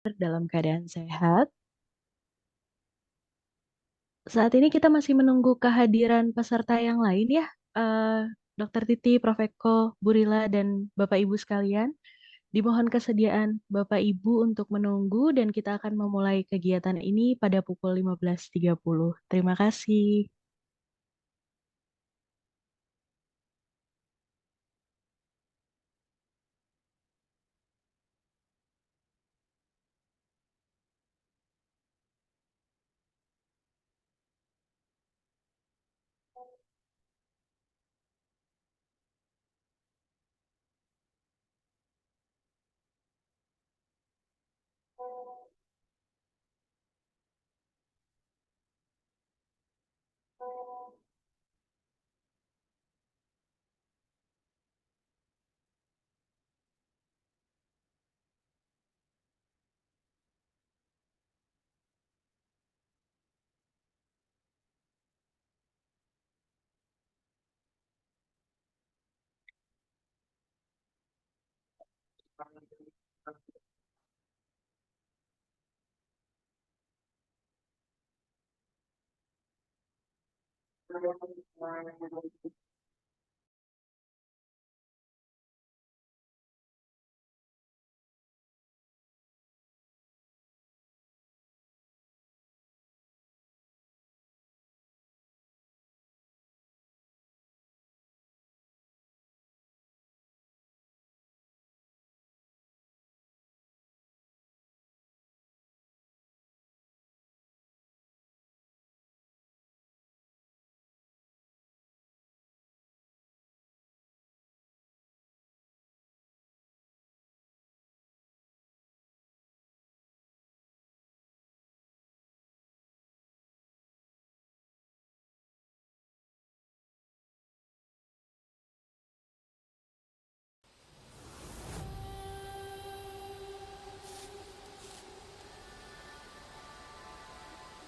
dalam keadaan sehat. Saat ini kita masih menunggu kehadiran peserta yang lain ya, eh, Dokter Titi, Prof. Eko, Bu Rila, dan Bapak Ibu sekalian. Dimohon kesediaan Bapak Ibu untuk menunggu dan kita akan memulai kegiatan ini pada pukul 15.30. Terima kasih.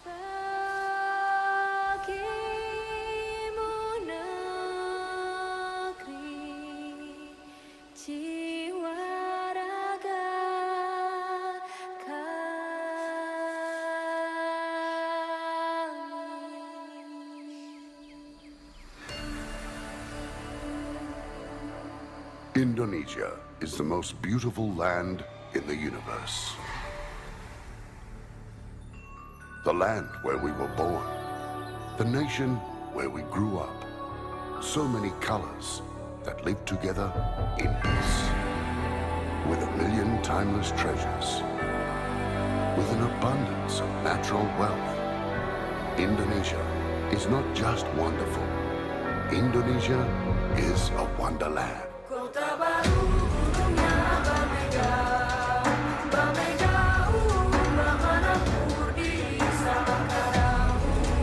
Bagimu negeri jiwa raga kami. Indonesia is the most beautiful land in the universe. The land where we were born. The nation where we grew up. So many colors that live together in peace. With a million timeless treasures. With an abundance of natural wealth. Indonesia is not just wonderful. Indonesia is a wonderland. Kota baru dunia berbeda, berbeda bagaimanapun di Salakara,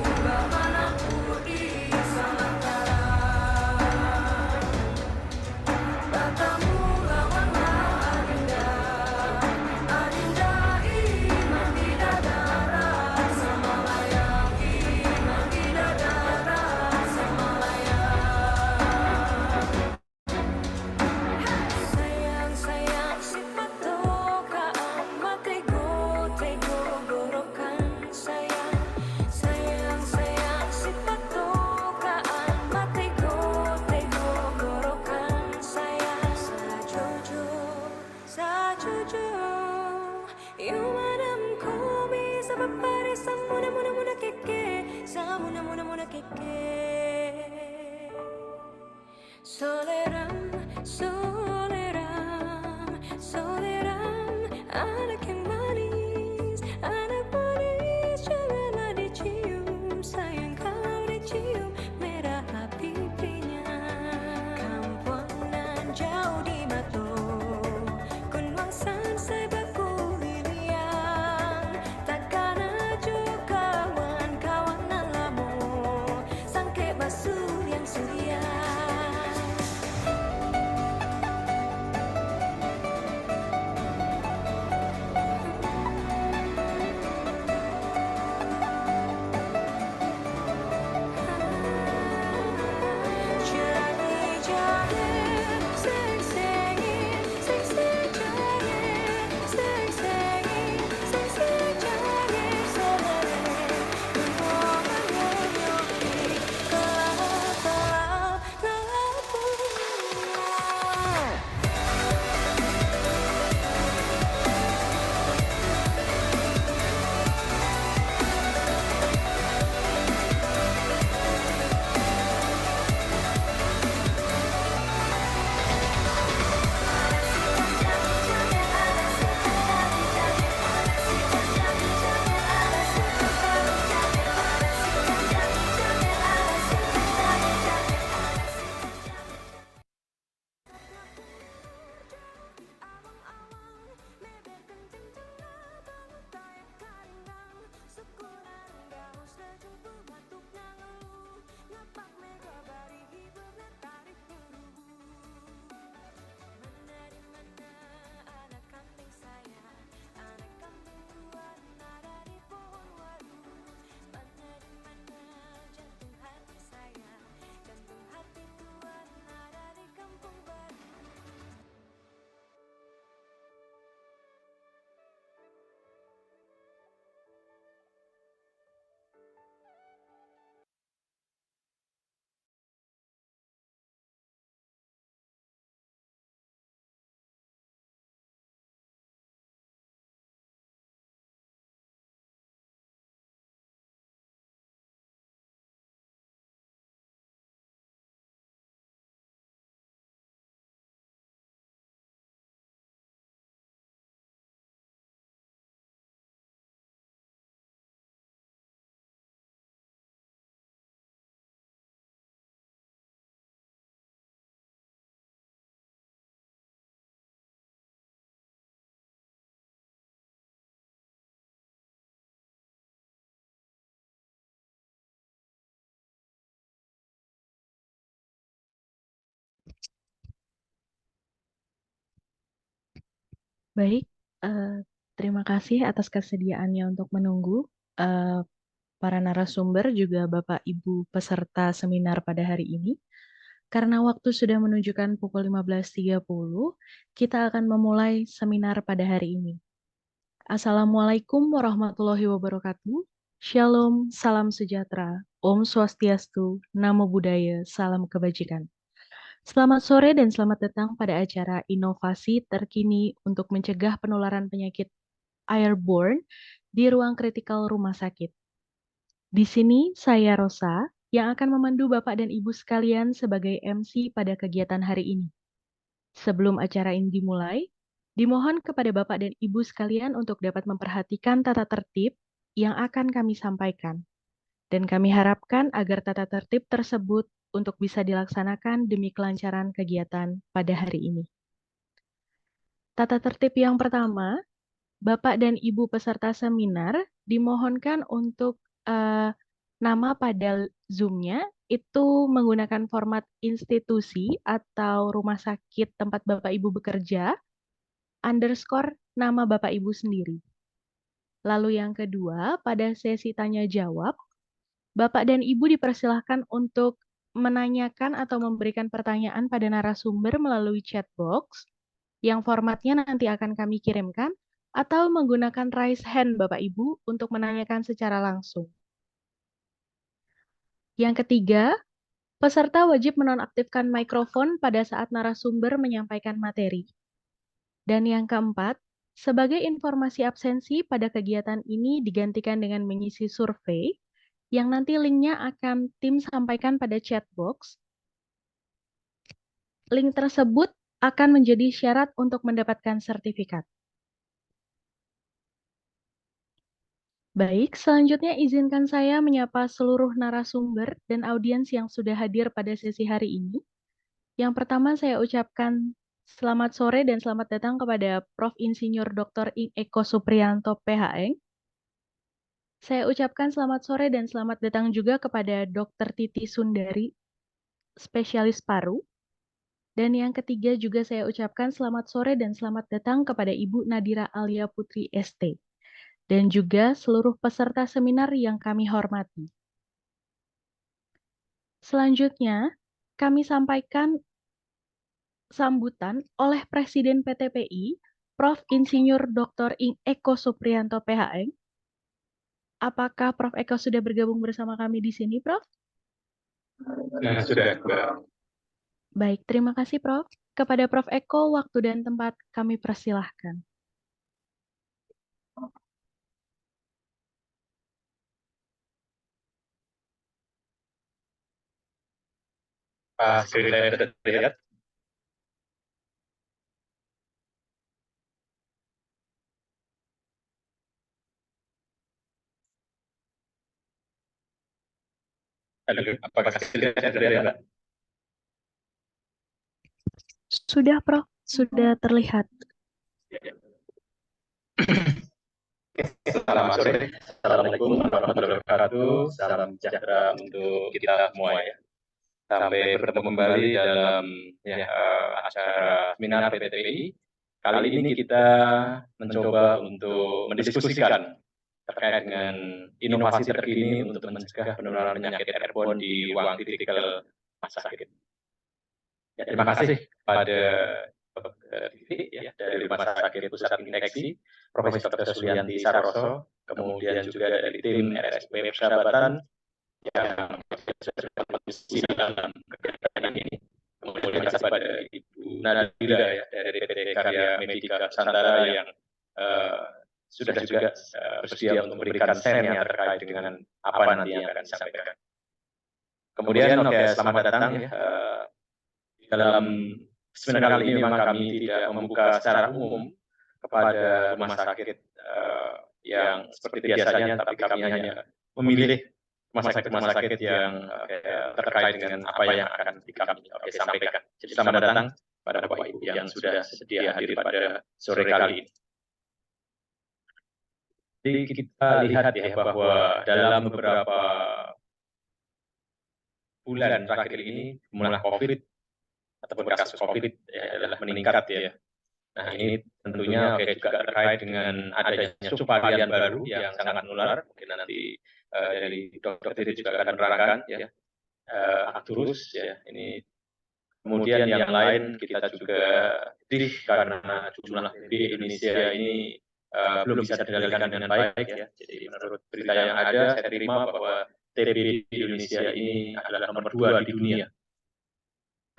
bagaimanapun di Salakara. Bertemu lawanlah adinda, adinda iman di dada rasa Malaya, iman di dada rasa Malaya. Sayang sayang si patoka matego tego gorokan sayang sayang sayang si patoka matego tego gorokan sayang sajojo sajojo yumadam komi sabapare samuna muna muna keke samuna muna muna keke. Soleram, soleram, soleram, anak yang manis, janganlah dicium, sayang kalau dicium, merah pipinya. Kampuangan jauh di Mato, Kunwasan sebaku liliang, takkan aja kawan-kawanan lamo, sangke basuh yang sulia. Baik, terima kasih atas kesediaannya untuk menunggu. Eh, para narasumber juga Bapak Ibu peserta seminar pada hari ini. Karena waktu sudah menunjukkan pukul 15.30, kita akan memulai seminar pada hari ini. Assalamualaikum warahmatullahi wabarakatuh. Shalom, salam sejahtera. Om Swastiastu, Namo Buddhaya, salam kebajikan. Selamat sore dan selamat datang pada acara inovasi terkini untuk mencegah penularan penyakit airborne di ruang kritikal rumah sakit. Di sini saya Rosa yang akan memandu Bapak dan Ibu sekalian sebagai MC pada kegiatan hari ini. Sebelum acara ini dimulai, dimohon kepada Bapak dan Ibu sekalian untuk dapat memperhatikan tata tertib yang akan kami sampaikan. Dan kami harapkan agar tata tertib tersebut untuk bisa dilaksanakan demi kelancaran kegiatan pada hari ini. Tata tertib yang pertama, Bapak dan Ibu peserta seminar dimohonkan untuk nama pada Zoom-nya itu menggunakan format institusi atau rumah sakit tempat Bapak Ibu bekerja, underscore nama Bapak Ibu sendiri. Lalu yang kedua, pada sesi tanya jawab, Bapak dan Ibu dipersilahkan untuk menanyakan atau memberikan pertanyaan pada narasumber melalui chat box yang formatnya nanti akan kami kirimkan atau menggunakan raise hand Bapak Ibu untuk menanyakan secara langsung. Yang ketiga, peserta wajib menonaktifkan mikrofon pada saat narasumber menyampaikan materi. Dan yang keempat, sebagai informasi absensi pada kegiatan ini digantikan dengan mengisi survei yang nanti linknya akan tim sampaikan pada chat box. Link tersebut akan menjadi syarat untuk mendapatkan sertifikat. Baik, selanjutnya izinkan saya menyapa seluruh narasumber dan audiens yang sudah hadir pada sesi hari ini. Yang pertama saya ucapkan selamat sore dan selamat datang kepada Prof. Insinyur Dr. Eko Supriyanto, PHN. Saya ucapkan selamat sore dan selamat datang juga kepada Dr. Titi Sundari, spesialis paru. Dan yang ketiga juga saya ucapkan selamat sore dan selamat datang kepada Ibu Nadira Alia Putri ST. Dan juga seluruh peserta seminar yang kami hormati. Selanjutnya, kami sampaikan sambutan oleh Presiden PTPI, Prof. Insinyur Dr. Eko Supriyanto, PHN. Apakah Prof. Eko sudah bergabung bersama kami di sini, Prof? Sudah, Mbak. Baik, terima kasih, Prof. Kepada Prof. Eko, waktu dan tempat kami persilahkan. Screen saya sudah terlihat. Halo, apakah screen saya terlihat, Mbak? Sudah, Prof. Sudah terlihat. Selamat sore. Assalamualaikum warahmatullahi wabarakatuh. Salam sejahtera untuk kita semua ya. Sampai bertemu kembali dalam acara seminar PTPI. Kali ini kita mencoba untuk mendiskusikan terkait dengan inovasi terkini untuk mencegah penularan penyakit airborne di ruang kritikal rumah sakit. Ya, terima kasih kepada ya, dari Rumah Sakit Pusat Infeksi, Profesor Dr. Sulianti Saroso, kemudian juga dari tim RSP Persahabatan yang sudah mengisi dalam kegiatan ini. Kemudian terima kasih pada Ibu Nadira ya, dari PT Karya Medika Nusantara yang sudah juga bersedia untuk memberikan share-nya terkait dengan apa nanti yang akan disampaikan. Kemudian selamat datang ya. Dalam seminar kali ini memang kami tidak membuka secara umum kepada rumah sakit yang seperti biasanya, tapi kami hanya memilih rumah sakit yang terkait dengan apa yang akan kami sampaikan. Jadi selamat datang pada Bapak Ibu yang sudah sedia hadir pada sore kali ini. Jadi kita lihat ya bahwa dalam beberapa bulan terakhir ini jumlah COVID ataupun kasus COVID adalah meningkat ya. Nah, ini tentunya juga terkait dengan adanya subvarian baru yang sangat menular. Mungkin nanti dari Dr. Titi juga akan menerangkan ya, Arcturus ya. Ini kemudian yang lain kita juga sedih karena jumlah di Indonesia ini belum bisa dikendalikan dengan baik ya. Jadi menurut berita yang ada, saya terima bahwa TB di Indonesia ini adalah nomor 2 di dunia.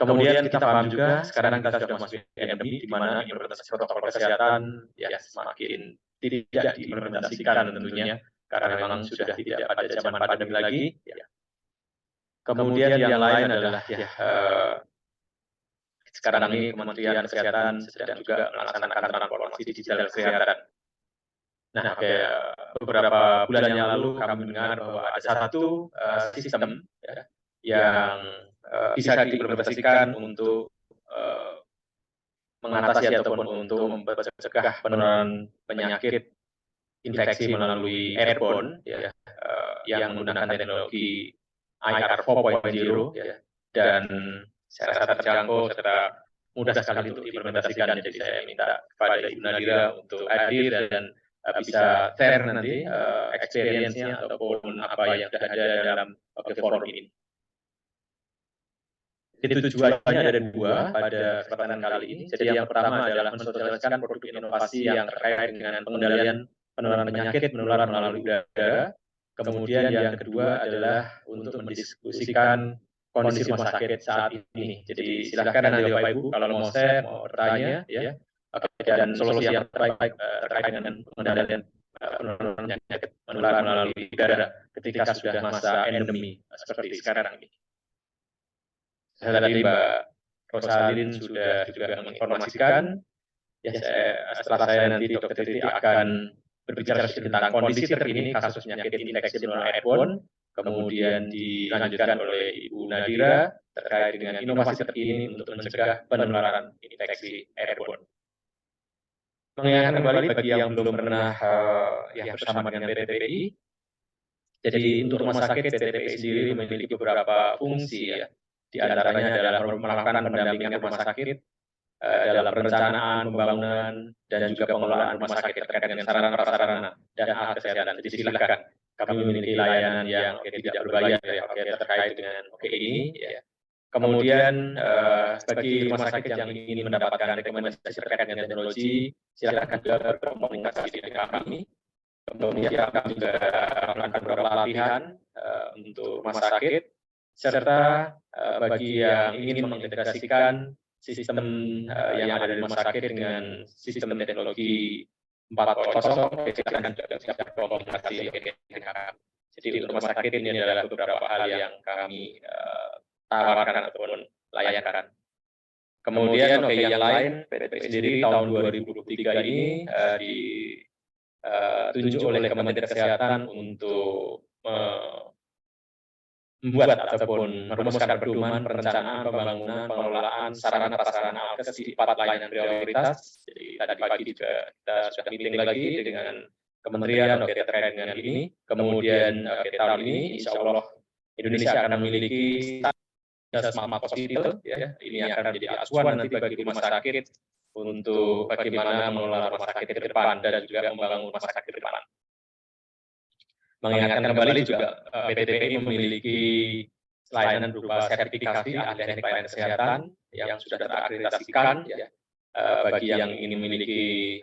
Kemudian kita paham juga sekarang kita sudah masuk endemi, di mana implementasi protokol kesehatan ya semakin tidak diimplementasikan tentunya karena memang sudah tidak pada zaman pandemi lagi. Ya. Kemudian yang lain adalah ya sekarang ini Kementerian Kesehatan sedang juga melaksanakan transformasi digital kesehatan. Nah, beberapa bulan yang lalu kami mendengar bahwa ada satu sistem ya, yang bisa diimplementasikan untuk mengatasi ataupun untuk mencegah penularan penyakit infeksi melalui airborne ya, yang menggunakan teknologi IR 4.0 ya, dan saya rasa terjangkau serta mudah sekali untuk diimplementasikan. Jadi saya minta kepada Ibu Nadira untuk hadir dan bisa share nanti experience-nya ataupun apa yang sudah ada dalam forum ini. Jadi tujuannya ada 2 pada kesempatan kali ini. Jadi yang pertama adalah mensosialisasikan produk inovasi yang terkait dengan pengendalian penularan penyakit menular melalui udara. Kemudian yang kedua adalah untuk mendiskusikan kondisi rumah sakit saat ini. Jadi silakan nanti Bapak Ibu kalau mau share, mau bertanya ya. Dan solusi yang terbaik terkait dengan pengendalian penularan penyakit menular melalui udara ketika sudah masa endemi seperti sekarang ini. Tadi Mbak Rosalin sudah juga menginformasikan, ya setelah saya nanti Dr. Titi akan berbicara tentang kondisi terkini kasus penyakit infeksi menular airborne, kemudian dilanjutkan oleh Ibu Nadira terkait dengan inovasi terkini untuk mencegah penularan infeksi airborne. Mengingatkan kembali bagi yang belum pernah bersama dengan PTPI, jadi untuk rumah sakit PTPI sendiri memiliki beberapa fungsi ya. Di antaranya adalah melakukan pendampingan rumah sakit dalam perencanaan, pembangunan, dan juga pengelolaan rumah sakit terkait dengan sarana-prasarana dan alat kesehatan. Jadi silakan, kami memiliki layanan yang tidak berbayar ya, terkait dengan ini. Ya. Kemudian bagi rumah sakit yang ingin mendapatkan rekomendasi terkait dengan teknologi, silakan juga berkomunikasi dengan kami. Kemudian kami juga melakukan beberapa pelatihan untuk rumah sakit, serta bagi yang ingin mengintegrasikan sistem yang ada di rumah sakit dengan sistem teknologi 4.0, silakan juga bisa berkomunikasi dengan kami. Jadi untuk rumah sakit ini adalah beberapa hal yang kami tawarkan ataupun layakan. Kemudian yang lain, PTPI sendiri tahun 2023 ini ditunjuk oleh Kementerian Kesehatan untuk membuat ataupun merumuskan pedoman perencanaan pembangunan pengelolaan sarana-prasarana alkes di 4 layanan prioritas. Jadi tadi pagi juga kita sudah meeting lagi dengan kementerian terkait dengan ini. Kemudian tahun ini insya Allah Indonesia akan memiliki Smart Hospital ya. Ini akan menjadi acuan nanti bagi rumah sakit untuk bagaimana mengelola rumah sakit ke depan dan juga membangun rumah sakit ke depan. Mengingatkan kembali juga PTPI memiliki layanan berupa sertifikasi ahli teknik pelayanan kesehatan yang sudah terakreditasikan ya. Bagi yang ingin memiliki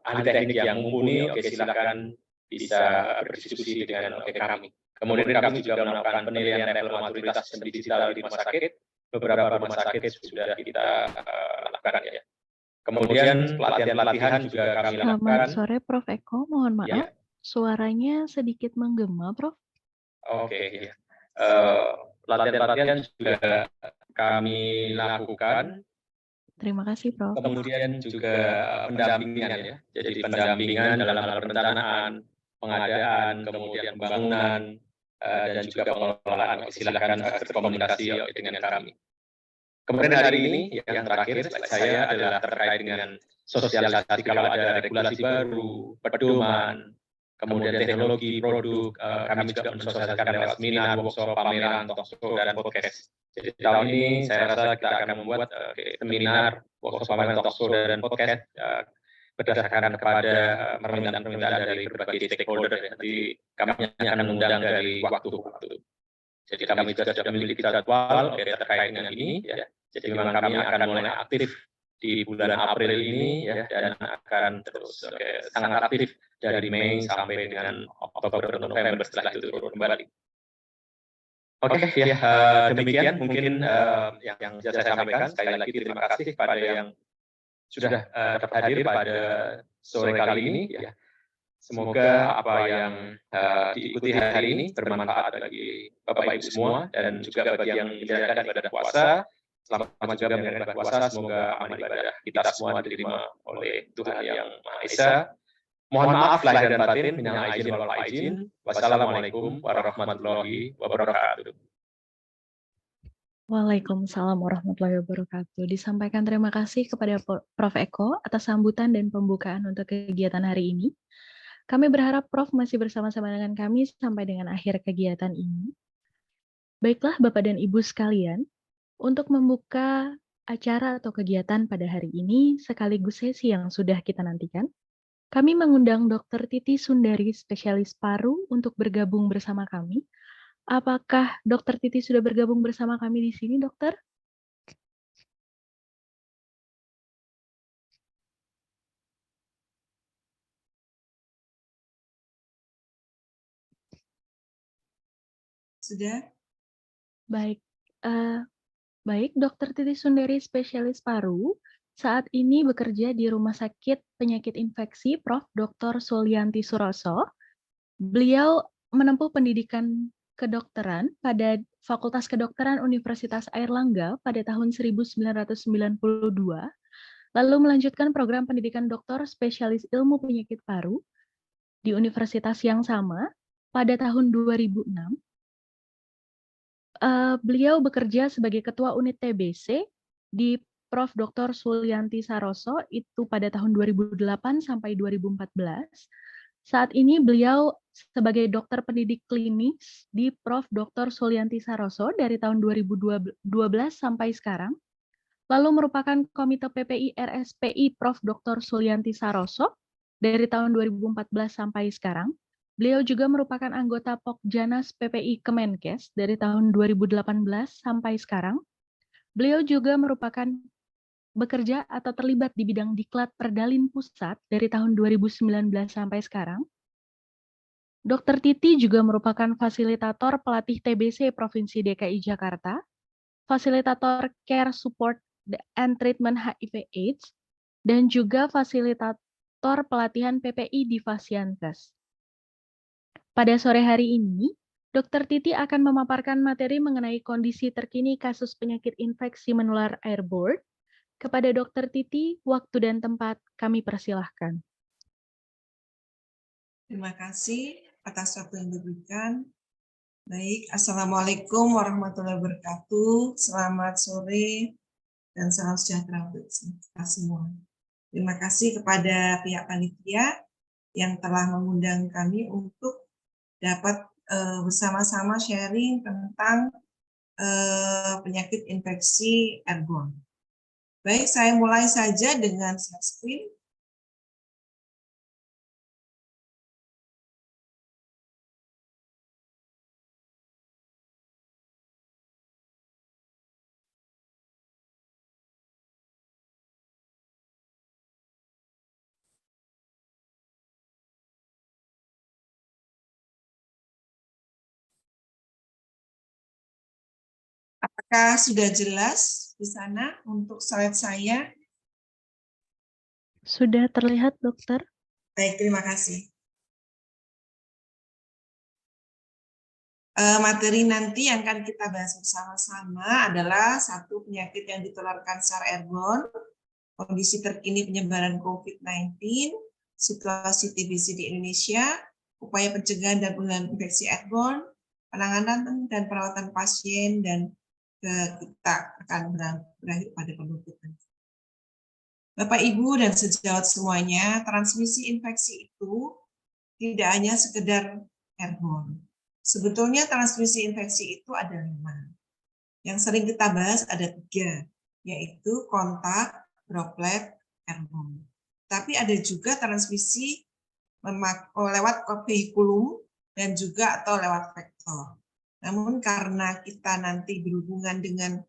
ahli teknik yang mumpuni, oke silakan bisa berdiskusi dengan kami. Kemudian kami juga melakukan penilaian level maturitas sistem digital di rumah sakit. Beberapa rumah sakit sudah kita lakukan ya. Kemudian pelatihan juga kami lakukan. Selamat sore Prof. Eko, mohon maaf. Ya. Suaranya sedikit menggema, Prof. Oke, ya. Pelatihan-pelatihan juga kami lakukan. Terima kasih, Prof. Kemudian juga pendampingan ya. Jadi pendampingan dalam hal perencanaan, pengadaan, kemudian pembangunan, dan juga pengelolaan. Silakan berkomunikasi dengan kami. Kemudian hari ini yang terakhir slide saya adalah terkait dengan sosialisasi kalau ada regulasi baru, pedoman, kemudian teknologi, produk, kami juga mensosialisasikan lewat seminar, workshop, pameran, talkshow, dan podcast. Jadi tahun ini saya rasa kita akan membuat seminar, workshop, pameran, talkshow, dan podcast berdasarkan kepada permintaan-permintaan dari berbagai stakeholder. Nanti kami akan mengundang dari waktu ke waktu. Jadi kami juga sudah memiliki jadwal terkait dengan ini. Ya. Jadi memang kami akan mulai aktif di bulan April ini, ya, dan akan terus sangat aktif dari Mei sampai dengan Oktober, November, setelah itu turun kembali. Oke, ya, demikian mungkin yang bisa saya sampaikan. Sekali lagi terima kasih kepada yang sudah dapat hadir pada sore kali ini. Ya. Semoga apa yang diikuti hari ini bermanfaat bagi Bapak Ibu semua dan juga bagi yang menjalankan ibadah puasa. Selamat juga menjalankan ibadah puasa. Semoga amal ibadah kita semua diterima oleh Tuhan Yang Maha Esa. Mohon maaf lahir dan batin, minal aidin wal faizin. Wassalamualaikum warahmatullahi wabarakatuh. Waalaikumsalam warahmatullahi wabarakatuh. Disampaikan terima kasih kepada Prof. Eko atas sambutan dan pembukaan untuk kegiatan hari ini. Kami berharap Prof masih bersama-sama dengan kami sampai dengan akhir kegiatan ini. Baiklah Bapak dan Ibu sekalian, untuk membuka acara atau kegiatan pada hari ini sekaligus sesi yang sudah kita nantikan, kami mengundang Dr. Titi Sundari, spesialis paru, untuk bergabung bersama kami. Apakah Dr. Titi sudah bergabung bersama kami di sini, Dokter? Sudah? Baik, baik, Dr. Titi Sundari, spesialis paru, saat ini bekerja di Rumah Sakit Penyakit Infeksi Prof. Dr. Sulianti Suroso. Beliau menempuh pendidikan kedokteran pada Fakultas Kedokteran Universitas Airlangga pada tahun 1992, lalu melanjutkan program pendidikan doktor spesialis ilmu penyakit paru di universitas yang sama pada tahun 2006. Beliau bekerja sebagai Ketua Unit TBC di Prof. Dr. Sulianti Saroso itu pada tahun 2008 sampai 2014. Saat ini beliau sebagai dokter pendidik klinis di Prof. Dr. Sulianti Saroso dari tahun 2012 sampai sekarang. Lalu merupakan Komite PPI RSPI Prof. Dr. Sulianti Saroso dari tahun 2014 sampai sekarang. Beliau juga merupakan anggota Pokjanas PPI Kemenkes dari tahun 2018 sampai sekarang. Beliau juga merupakan bekerja atau terlibat di bidang Diklat Perdalin Pusat dari tahun 2019 sampai sekarang. Dr. Titi juga merupakan fasilitator pelatih TBC Provinsi DKI Jakarta, fasilitator Care Support and Treatment HIV/AIDS, dan juga fasilitator pelatihan PPI di Fasiankes. Pada sore hari ini, Dr. Titi akan memaparkan materi mengenai kondisi terkini kasus penyakit infeksi menular airborne. Kepada Dr. Titi, waktu dan tempat kami persilahkan. Terima kasih atas waktu yang diberikan. Baik, Assalamualaikum warahmatullahi wabarakatuh. Selamat sore dan salam sejahtera untuk kita semua. Terima kasih kepada pihak panitia yang telah mengundang kami untuk dapat bersama-sama sharing tentang penyakit infeksi airborne. Baik, saya mulai saja dengan share screen. Apakah sudah jelas di sana untuk slide saya? Sudah terlihat, Dokter? Baik, terima kasih. Materi nanti yang akan kita bahas bersama-sama adalah satu penyakit yang ditularkan secara airborne, kondisi terkini penyebaran COVID-19, situasi TBC di Indonesia, upaya pencegahan dan pengendalian infeksi airborne, penanganan dan perawatan pasien, dan kita akan berakhir pada penutupan. Bapak, Ibu, dan sejawat semuanya, transmisi infeksi itu tidak hanya sekedar airborne. Sebetulnya transmisi infeksi itu ada 5. Yang sering kita bahas ada 3, yaitu kontak, droplet, airborne. Tapi ada juga transmisi lewat vehikulum dan juga atau lewat vektor. Namun karena kita nanti berhubungan dengan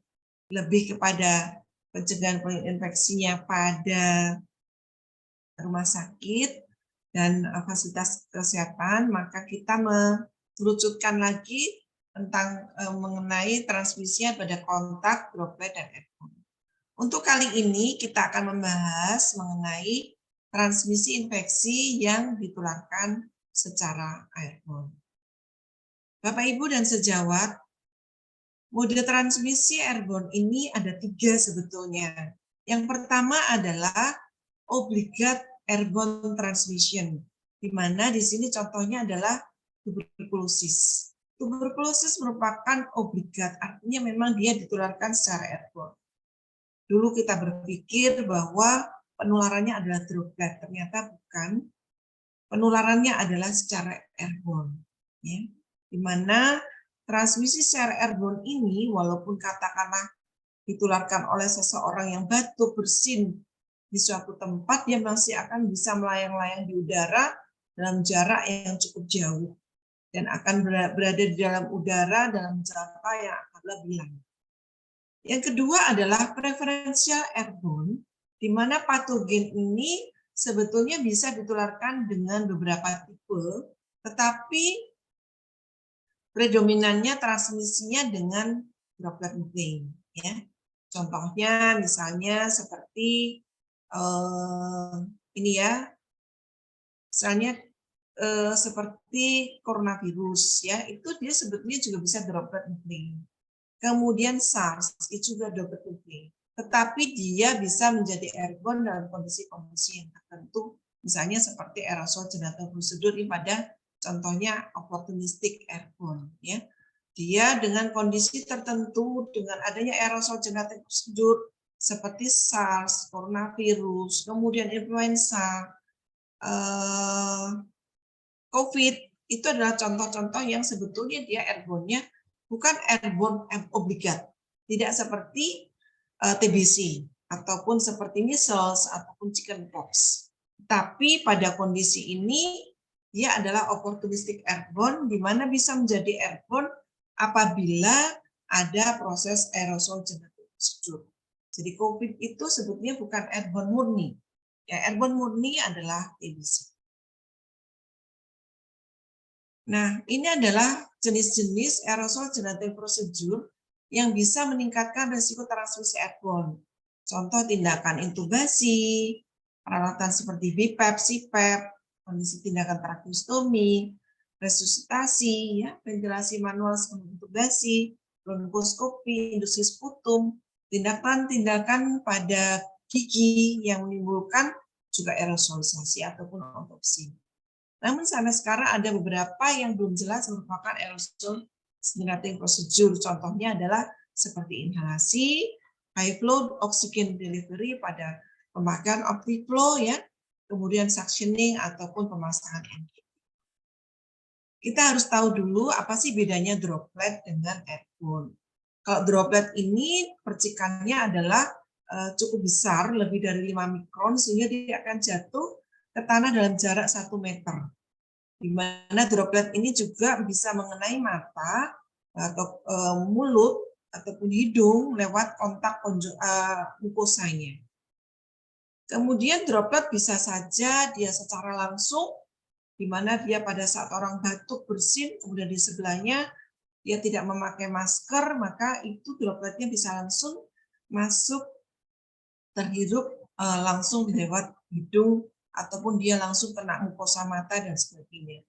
lebih kepada pencegahan infeksinya pada rumah sakit dan fasilitas kesehatan, maka kita merucutkan lagi tentang mengenai transmisinya pada kontak, droplet, dan airborne. Untuk kali ini kita akan membahas mengenai transmisi infeksi yang ditularkan secara airborne. Bapak, Ibu, dan sejawat, mode transmisi airborne ini ada 3 sebetulnya. Yang pertama adalah obligate airborne transmission, di mana di sini contohnya adalah tuberkulosis. Tuberkulosis merupakan obligat, artinya memang dia ditularkan secara airborne. Dulu kita berpikir bahwa penularannya adalah droplet, ternyata bukan. Penularannya adalah secara airborne, ya. Di mana transmisi secara airborne ini, walaupun katakanlah ditularkan oleh seseorang yang batuk, bersin di suatu tempat, dia masih akan bisa melayang-layang di udara dalam jarak yang cukup jauh dan akan berada di dalam udara dalam jangka yang akan lebih lama. Yang kedua adalah preferential airborne, di mana patogen ini sebetulnya bisa ditularkan dengan beberapa tipe, tetapi predominannya transmisinya dengan droplet nuclei, ya. Contohnya misalnya seperti ini ya, misalnya seperti coronavirus, ya, itu dia sebetulnya juga bisa droplet nuclei. Kemudian SARS itu juga droplet nuclei, tetapi dia bisa menjadi airborne dalam kondisi-kondisi yang tertentu, misalnya seperti aerosol genital prosedur ini pada contohnya opportunistic airborne, ya. Dia dengan kondisi tertentu, dengan adanya aerosol genital prosedur seperti SARS, coronavirus, kemudian influenza, COVID, itu adalah contoh-contoh yang sebetulnya dia airborne-nya bukan airborne obligat, tidak seperti TBC ataupun seperti measles ataupun chickenpox. Tapi pada kondisi ini dia adalah opportunistic airborne, di mana bisa menjadi airborne apabila ada proses aerosol genital prosedur. Jadi COVID itu sebetulnya bukan airborne murni. Ya, airborne murni adalah TBC. Nah, ini adalah jenis-jenis aerosol genital prosedur yang bisa meningkatkan risiko transmisi airborne. Contoh tindakan intubasi, peralatan seperti BiPAP, CPAP, kondisi tindakan tracheostomi, resusitasi, ya, ventilasi manual sebelum intubasi, bronkoskopi, induksi sputum, tindakan-tindakan pada gigi yang menimbulkan juga aerosolisasi ataupun otopsi. Namun sampai sekarang ada beberapa yang belum jelas merupakan aerosol genital prosedur. Contohnya adalah seperti inhalasi, high flow oxygen delivery pada pemakaian OptiFlow, ya, kemudian suctioning ataupun pemasangan NG. Kita harus tahu dulu apa sih bedanya droplet dengan airborne. Kalau droplet ini percikannya adalah cukup besar, lebih dari 5 mikron, sehingga dia akan jatuh ke tanah dalam jarak 1 meter. Di mana droplet ini juga bisa mengenai mata atau mulut ataupun hidung lewat kontak mukosanya. Kemudian droplet bisa saja dia secara langsung, di mana dia pada saat orang batuk bersin, kemudian di sebelahnya dia tidak memakai masker, maka itu dropletnya bisa langsung masuk, terhirup langsung lewat hidung, ataupun dia langsung kena mukosa mata dan sebagainya.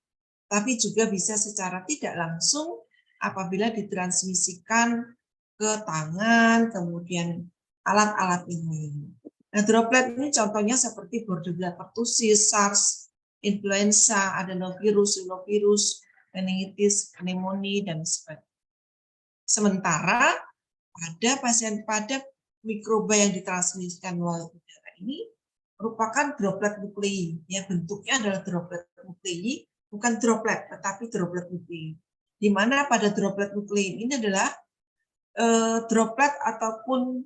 Tapi juga bisa secara tidak langsung apabila ditransmisikan ke tangan, kemudian alat-alat ini. Nah, droplet ini contohnya seperti Bordeaux pertussis, SARS, influenza, adenovirus, rhinovirus, meningitis, pneumonia, dan sebagainya. Sementara pada mikroba yang ditransmisikan melalui udara ini merupakan droplet nuklei. Ya, bentuknya adalah droplet nuklei bukan droplet, tetapi droplet nuklein. Di mana pada droplet nuklein ini adalah droplet ataupun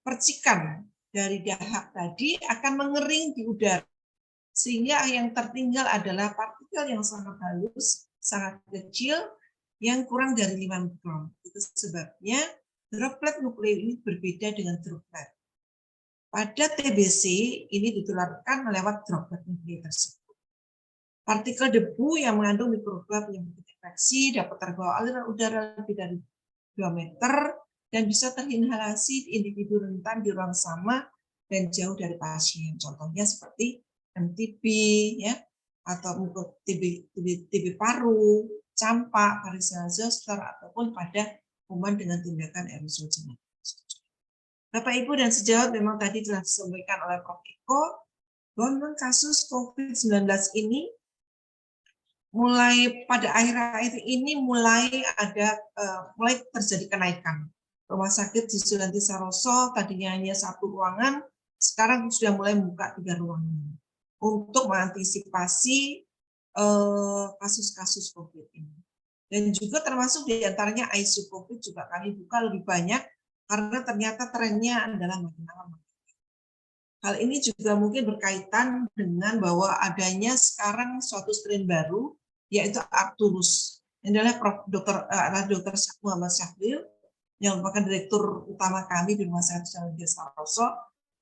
percikan dari dahak tadi akan mengering di udara, sehingga yang tertinggal adalah partikel yang sangat halus, sangat kecil, yang kurang dari 5 mikron. Itu sebabnya droplet nuklein ini berbeda dengan droplet. Pada TBC ini ditularkan lewat droplet nuklein tersebut. Partikel debu yang mengandung mikroba penyebab infeksi dapat terbawa aliran udara lebih dari 2 meter dan bisa terinhalasi di individu rentan di ruang sama dan jauh dari pasien. Contohnya seperti MTB, ya, atau TB paru, campak, varicella zoster, ataupun pada kuman dengan tindakan aerosol jenis. Bapak, Ibu, dan sejawat memang tadi telah disampaikan oleh Prof. Eko, bahwa memang kasus COVID-19 ini mulai pada akhir-akhir ini mulai terjadi kenaikan. Rumah sakit di Sulianti Saroso tadinya hanya 1 ruangan, sekarang sudah mulai membuka 3 ruangan untuk mengantisipasi kasus-kasus COVID ini. Dan juga termasuk di antaranya ICU COVID juga kami buka lebih banyak karena ternyata trennya adalah makin lama. Hal ini juga mungkin berkaitan dengan bahwa adanya sekarang suatu strain baru, yaitu Arcturus. Ini adalah Dr. Muhammad Syafril, yang merupakan direktur utama kami di Rumah Sakit Sulianti Saroso,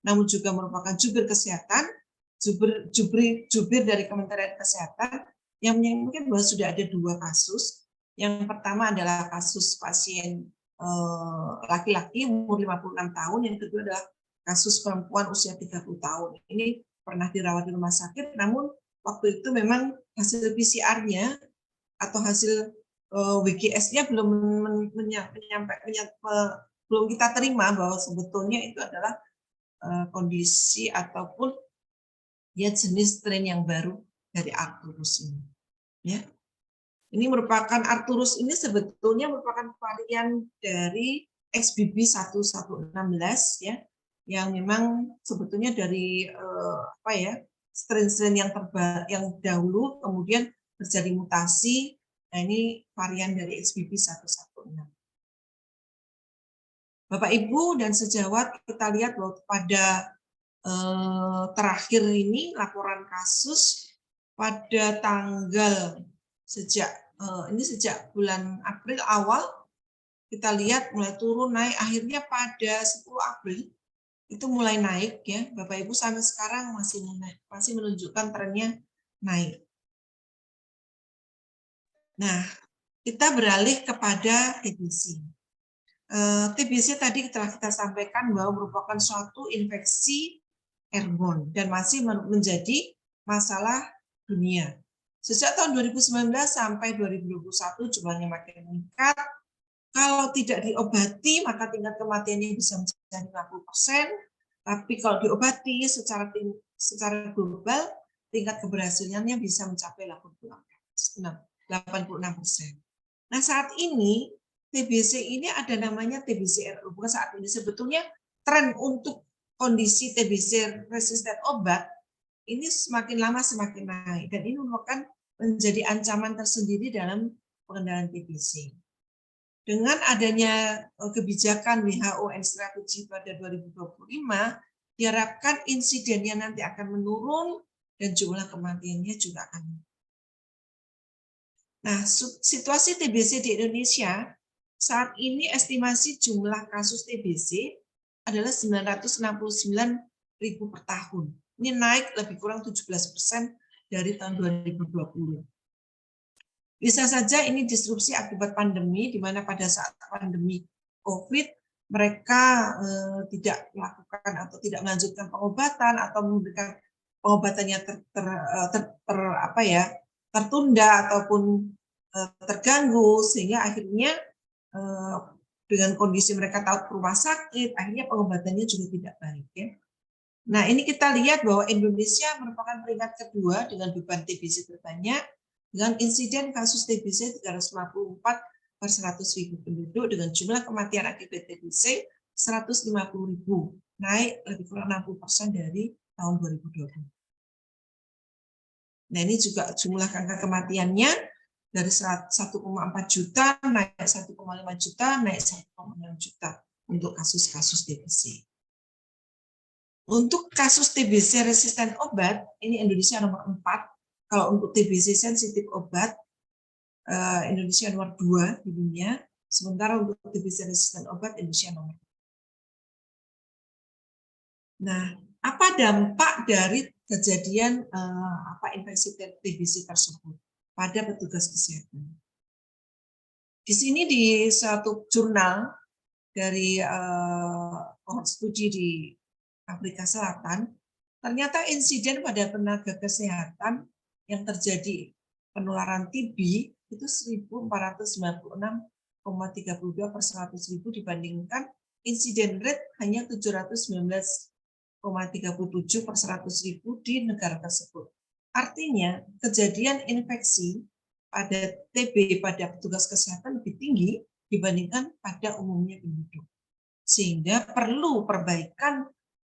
namun juga merupakan jubir kesehatan, jubir dari Kementerian Kesehatan, yang menyebutkan bahwa sudah ada 2 kasus. Yang pertama adalah kasus pasien laki-laki umur 56 tahun, yang kedua adalah kasus perempuan usia 30 tahun. Ini pernah dirawat di rumah sakit, namun waktu itu memang hasil PCR-nya atau hasil WGS-nya belum kita terima bahwa sebetulnya itu adalah kondisi ataupun ya jenis strain yang baru dari Arcturus ini. Ya. Ini merupakan Arcturus ini sebetulnya merupakan varian dari XBB 1116 ya, yang memang sebetulnya dari strain-strain yang dahulu kemudian terjadi mutasi. Nah, ini varian dari XBB 116. Bapak, Ibu, dan sejawat, kita lihat bahwa pada terakhir ini laporan kasus pada tanggal sejak bulan April awal, kita lihat mulai turun naik, akhirnya pada 10 April itu mulai naik ya, Bapak Ibu, sampai sekarang masih menunjukkan trennya naik. Nah, kita beralih kepada TBC. TBC tadi telah kita sampaikan bahwa merupakan suatu infeksi airborne dan masih menjadi masalah dunia. Sejak tahun 2019 sampai 2021 jumlahnya makin meningkat. Kalau tidak diobati, maka tingkat kematiannya bisa mencapai 50%. Tapi kalau diobati secara global, tingkat keberhasilannya bisa mencapai 86%. Nah, saat ini TBC ini ada namanya TBC-RU. Bukan saat ini, sebetulnya tren untuk kondisi TBC resisten obat ini semakin lama semakin naik, dan ini merupakan menjadi ancaman tersendiri dalam pengendalian TBC. Dengan adanya kebijakan WHO and Strategy pada 2025, diharapkan insidennya nanti akan menurun dan jumlah kematiannya juga akan menurun. Nah, situasi TBC di Indonesia saat ini estimasi jumlah kasus TBC adalah 969.000 per tahun. Ini naik lebih kurang 17% dari tahun 2020. Bisa saja ini disrupsi akibat pandemi, di mana pada saat pandemi COVID mereka tidak melakukan atau tidak melanjutkan pengobatan atau memberikan pengobatannya tertunda ataupun terganggu, sehingga akhirnya dengan kondisi mereka tahu ke rumah sakit, akhirnya pengobatannya juga tidak baik. Ya. Nah, ini kita lihat bahwa Indonesia merupakan peringkat kedua dengan beban TBC terbanyak, dengan insiden kasus TBC 354 per 100.000 penduduk, dengan jumlah kematian akibat TBC 150.000, naik lebih kurang 60% dari tahun 2020. Nah, ini juga jumlah angka kematiannya dari 1,4 juta naik 1,5 juta, naik 1,6 juta untuk kasus-kasus TBC. Untuk kasus TBC resisten obat, ini Indonesia nomor 4. Kalau untuk TBC sensitif obat, Indonesia nomor 2 di dunia. Sementara untuk TBC resisten obat, Indonesia nomor 1. Nah, apa dampak dari kejadian infeksi TBC tersebut pada petugas kesehatan? Di sini di suatu jurnal dari studi di Afrika Selatan, ternyata insiden pada tenaga kesehatan yang terjadi penularan TB itu 1.496,32 per 100.000 dibandingkan insiden rate hanya 719,37 per 100.000 di negara tersebut. Artinya, kejadian infeksi pada TB pada petugas kesehatan lebih tinggi dibandingkan pada umumnya penduduk. Sehingga perlu perbaikan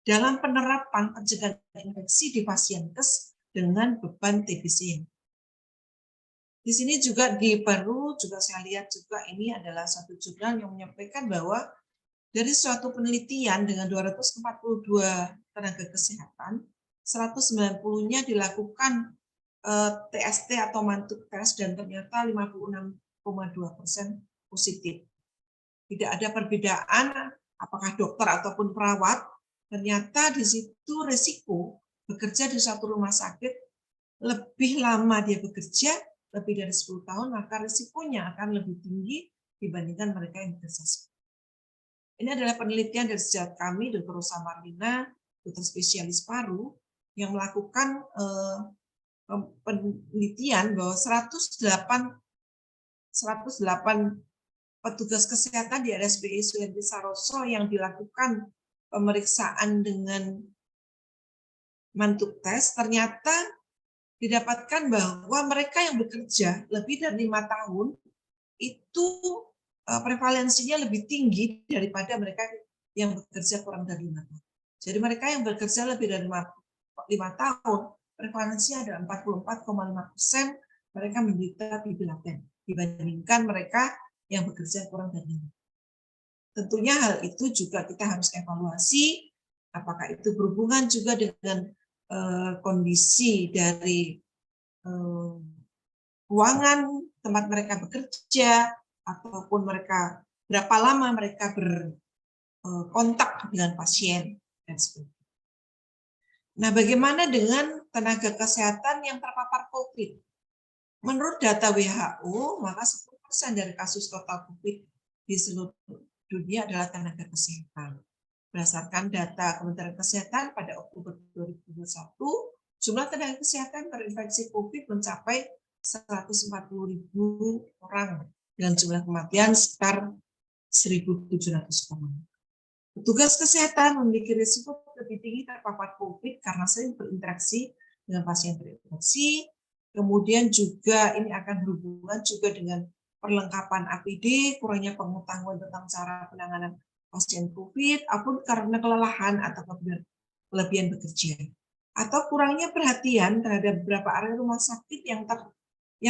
dalam penerapan pencegahan infeksi di pasienkes dengan beban TBC. Di sini juga di Peru juga saya lihat juga ini adalah satu jurnal yang menyampaikan bahwa dari suatu penelitian dengan 242 tenaga kesehatan, 190-nya dilakukan TST atau mantuk tes dan ternyata 56,2% positif. Tidak ada perbedaan apakah dokter ataupun perawat, ternyata di situ risiko bekerja di satu rumah sakit lebih lama dia bekerja, lebih dari 10 tahun, maka risikonya akan lebih tinggi dibandingkan mereka yang bekerja. Ini adalah penelitian dari sejawat kami, Dr. Rosa Marlina, dokter spesialis paru, yang melakukan penelitian bahwa 108 petugas kesehatan di RSPI Sulianti Saroso yang dilakukan pemeriksaan dengan mantuk tes, ternyata didapatkan bahwa mereka yang bekerja lebih dari 5 tahun itu prevalensinya lebih tinggi daripada mereka yang bekerja kurang dari 5 tahun. Jadi mereka yang bekerja lebih dari 5 tahun, prevalensinya ada 44,5% mereka menderita TB laten dibandingkan mereka yang bekerja kurang dari 5 tahun. Tentunya hal itu juga kita harus evaluasi apakah itu berhubungan juga dengan kondisi dari ruangan tempat mereka bekerja ataupun mereka berapa lama mereka berkontak dengan pasien dan sebagainya. Nah, bagaimana dengan tenaga kesehatan yang terpapar COVID? Menurut data WHO, maka 10% dari kasus total COVID di seluruh dunia adalah tenaga kesehatan. Berdasarkan data Kementerian Kesehatan pada Oktober 2021, jumlah tenaga kesehatan terinfeksi COVID mencapai 140.000 orang dengan jumlah kematian sekitar 1.700 orang. Petugas kesehatan memiliki risiko lebih tinggi terpapar COVID karena sering berinteraksi dengan pasien terinfeksi. Kemudian juga ini akan berhubungan juga dengan perlengkapan APD, kurangnya pengetahuan tentang cara penanganan pasien COVID, ataupun karena kelelahan atau kelebihan bekerja, atau kurangnya perhatian terhadap beberapa area rumah sakit yang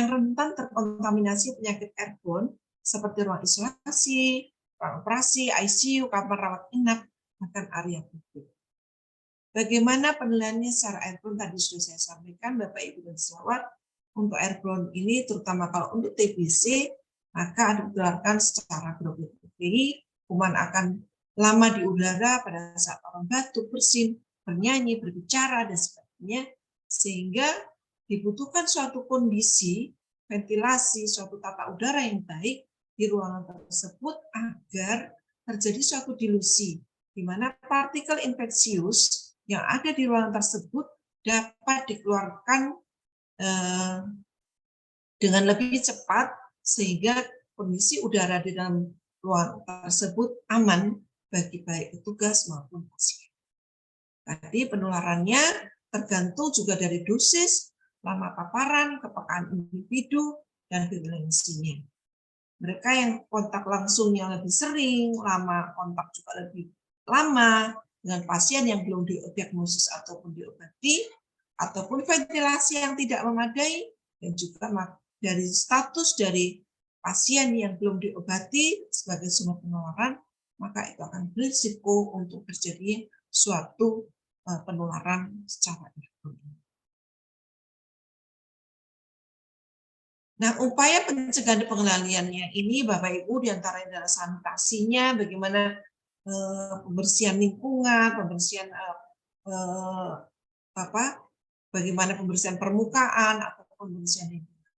rentan terkontaminasi penyakit airborne seperti ruang isolasi, ruang operasi, ICU, kamar rawat inap, bahkan area publik. Bagaimana penilaiannya secara airborne tadi sudah saya sampaikan, Bapak Ibu dan sejawat. Untuk airborne ini, terutama kalau untuk TBC, maka ditularkan secara droplet protein. Kuman akan lama di udara pada saat orang batuk, bersin, bernyanyi, berbicara, dan sebagainya, sehingga dibutuhkan suatu kondisi ventilasi, suatu tata udara yang baik di ruangan tersebut agar terjadi suatu dilusi, di mana partikel infeksius yang ada di ruangan tersebut dapat dikeluarkan dengan lebih cepat, sehingga kondisi udara di dalam ruang tersebut aman bagi baik petugas maupun pasien. Tadi penularannya tergantung juga dari dosis, lama paparan, kepekaan individu, dan virulensinya. Mereka yang kontak langsung yang lebih sering, lama kontak juga lebih lama dengan pasien yang belum didiagnosis ataupun diobati, ataupun ventilasi yang tidak memadai, dan juga dari status dari pasien yang belum diobati sebagai sumber penularan, maka itu akan berisiko untuk terjadi suatu penularan secara elektronik. Nah, upaya pencegahan dan pengendaliannya ini, Bapak Ibu, diantaranya adalah sanitasinya, bagaimana pembersihan lingkungan, pembersihan bagaimana pembersihan permukaan ataupun pembersihan lingkungan.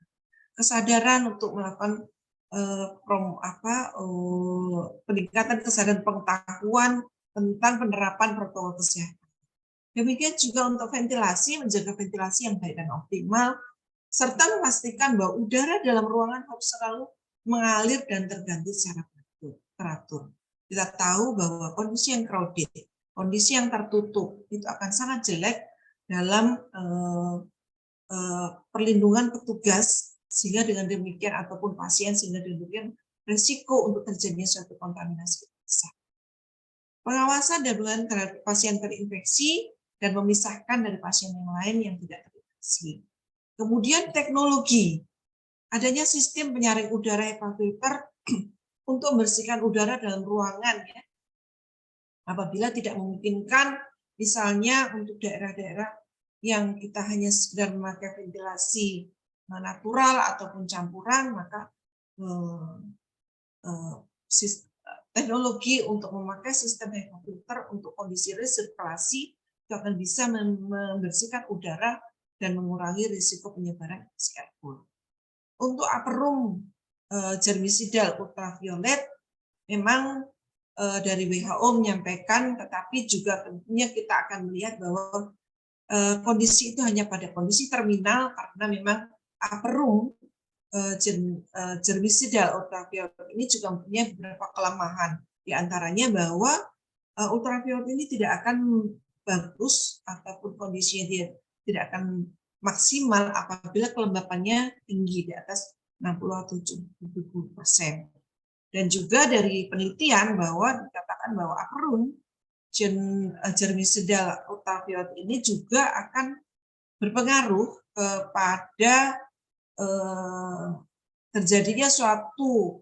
Kesadaran untuk melakukan peningkatan kesadaran pengetahuan tentang penerapan protokol kesehatan. Demikian juga untuk ventilasi, menjaga ventilasi yang baik dan optimal, serta memastikan bahwa udara dalam ruangan harus selalu mengalir dan terganti secara teratur. Kita tahu bahwa kondisi yang crowded, kondisi yang tertutup, itu akan sangat jelek dalam perlindungan petugas, sehingga dengan demikian, ataupun pasien, sehingga demikian risiko untuk terjadinya suatu kontaminasi besar. Pengawasan dan penanganan terhadap pasien terinfeksi dan memisahkan dari pasien yang lain yang tidak terinfeksi. Kemudian teknologi, adanya sistem penyaring udara HEPA filter untuk membersihkan udara dalam ruangan, ya. Apabila tidak memungkinkan, misalnya untuk daerah-daerah yang kita hanya sekedar memakai ventilasi natural ataupun campuran, maka teknologi untuk memakai sistem HEPA filter untuk kondisi resirkulasi itu akan bisa membersihkan udara dan mengurangi risiko penyebaran infeksi airborne. Untuk upper room germicidal ultraviolet, memang dari WHO menyampaikan, tetapi juga tentunya kita akan melihat bahwa kondisi itu hanya pada kondisi terminal, karena memang upper room germicidal ultraviolet ini juga mempunyai beberapa kelemahan. Di antaranya bahwa ultraviolet ini tidak akan bagus ataupun kondisinya dia tidak akan maksimal apabila kelembapannya tinggi di atas 60 atau 70%. Dan juga dari penelitian bahwa dikatakan bahwa upper room germicidal ultraviolet ini juga akan berpengaruh kepada terjadinya suatu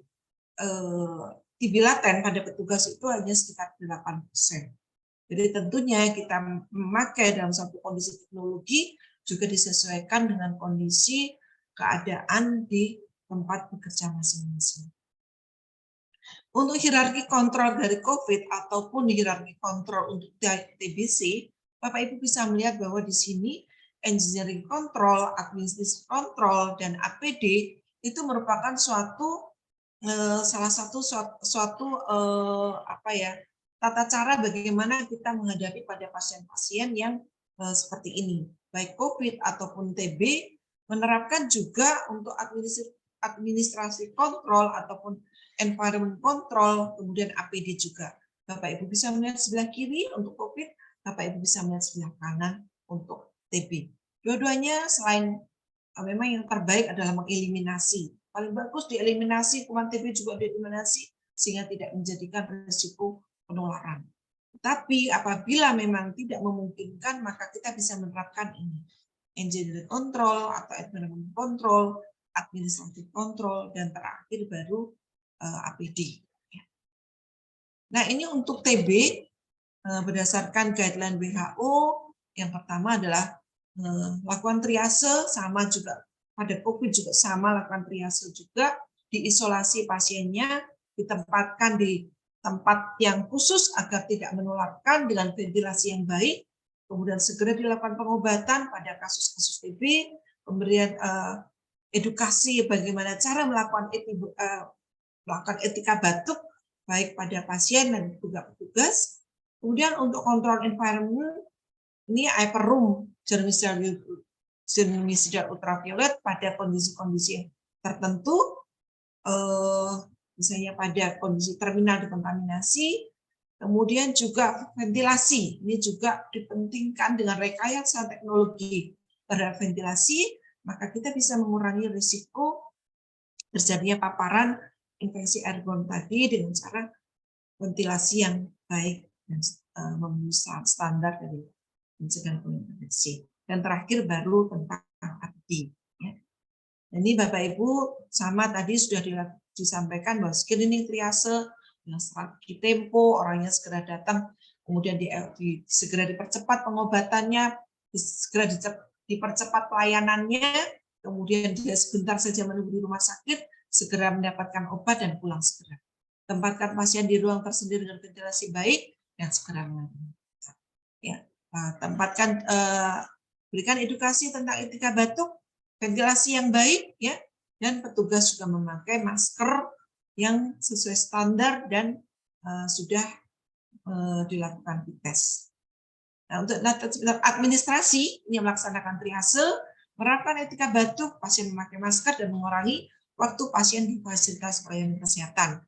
TB laten pada petugas itu hanya sekitar 8%. Jadi tentunya kita memakai dalam satu kondisi teknologi juga disesuaikan dengan kondisi keadaan di tempat bekerja masing-masing. Untuk hierarki kontrol dari COVID ataupun hierarki kontrol untuk TBC, Bapak Ibu bisa melihat bahwa di sini engineering control, administrative control, dan APD itu merupakan salah satu tata cara bagaimana kita menghadapi pada pasien-pasien yang seperti ini, baik COVID ataupun TB, menerapkan juga untuk administrasi kontrol ataupun environment control, kemudian APD juga. Bapak Ibu bisa melihat sebelah kiri untuk COVID, Bapak Ibu bisa melihat sebelah kanan untuk TB. Dua-duanya selain memang yang terbaik adalah mengeliminasi. Paling bagus dieliminasi, kuman TB juga dieliminasi, sehingga tidak menjadikan risiko penularan. Tapi apabila memang tidak memungkinkan, maka kita bisa menerapkan ini. Engineering control atau environment control, administrative control, dan terakhir baru APD. Nah, ini untuk TB berdasarkan guideline WHO, yang pertama adalah lakukan triase, sama juga pada COVID juga sama, lakukan triase juga, diisolasi pasiennya, ditempatkan di tempat yang khusus agar tidak menularkan dengan ventilasi yang baik, kemudian segera dilakukan pengobatan pada kasus-kasus TB, pemberian edukasi bagaimana cara melakukan etika batuk, baik pada pasien dan juga petugas. Kemudian untuk kontrol environment, ini upper room germicidal ultraviolet pada kondisi-kondisi tertentu, misalnya pada kondisi terminal dekontaminasi, kemudian juga ventilasi, ini juga dipentingkan dengan rekayasa teknologi pada ventilasi, maka kita bisa mengurangi risiko terjadinya paparan infeksi airborne tadi dengan cara ventilasi yang baik dan memenuhi standar dari pencegahan infeksi. dan terakhir baru tentang arti. Ya. Ini Bapak Ibu sama tadi sudah disampaikan bahwa screening triase yang strategi tempo, orangnya segera datang, kemudian segera dipercepat pengobatannya, segera dipercepat pelayanannya, kemudian dia sebentar saja menunggu di rumah sakit, segera mendapatkan obat dan pulang segera. Tempatkan pasien di ruang tersendiri dengan ventilasi baik dan segera menangani. Ya, berikan edukasi tentang etika batuk, ventilasi yang baik, ya, dan petugas juga memakai masker yang sesuai standar dan sudah dilakukan tes. Nah, untuk administrasi ini melaksanakan triase, menerapkan etika batuk, pasien memakai masker dan mengurangi waktu pasien di fasilitas pelayanan kesehatan.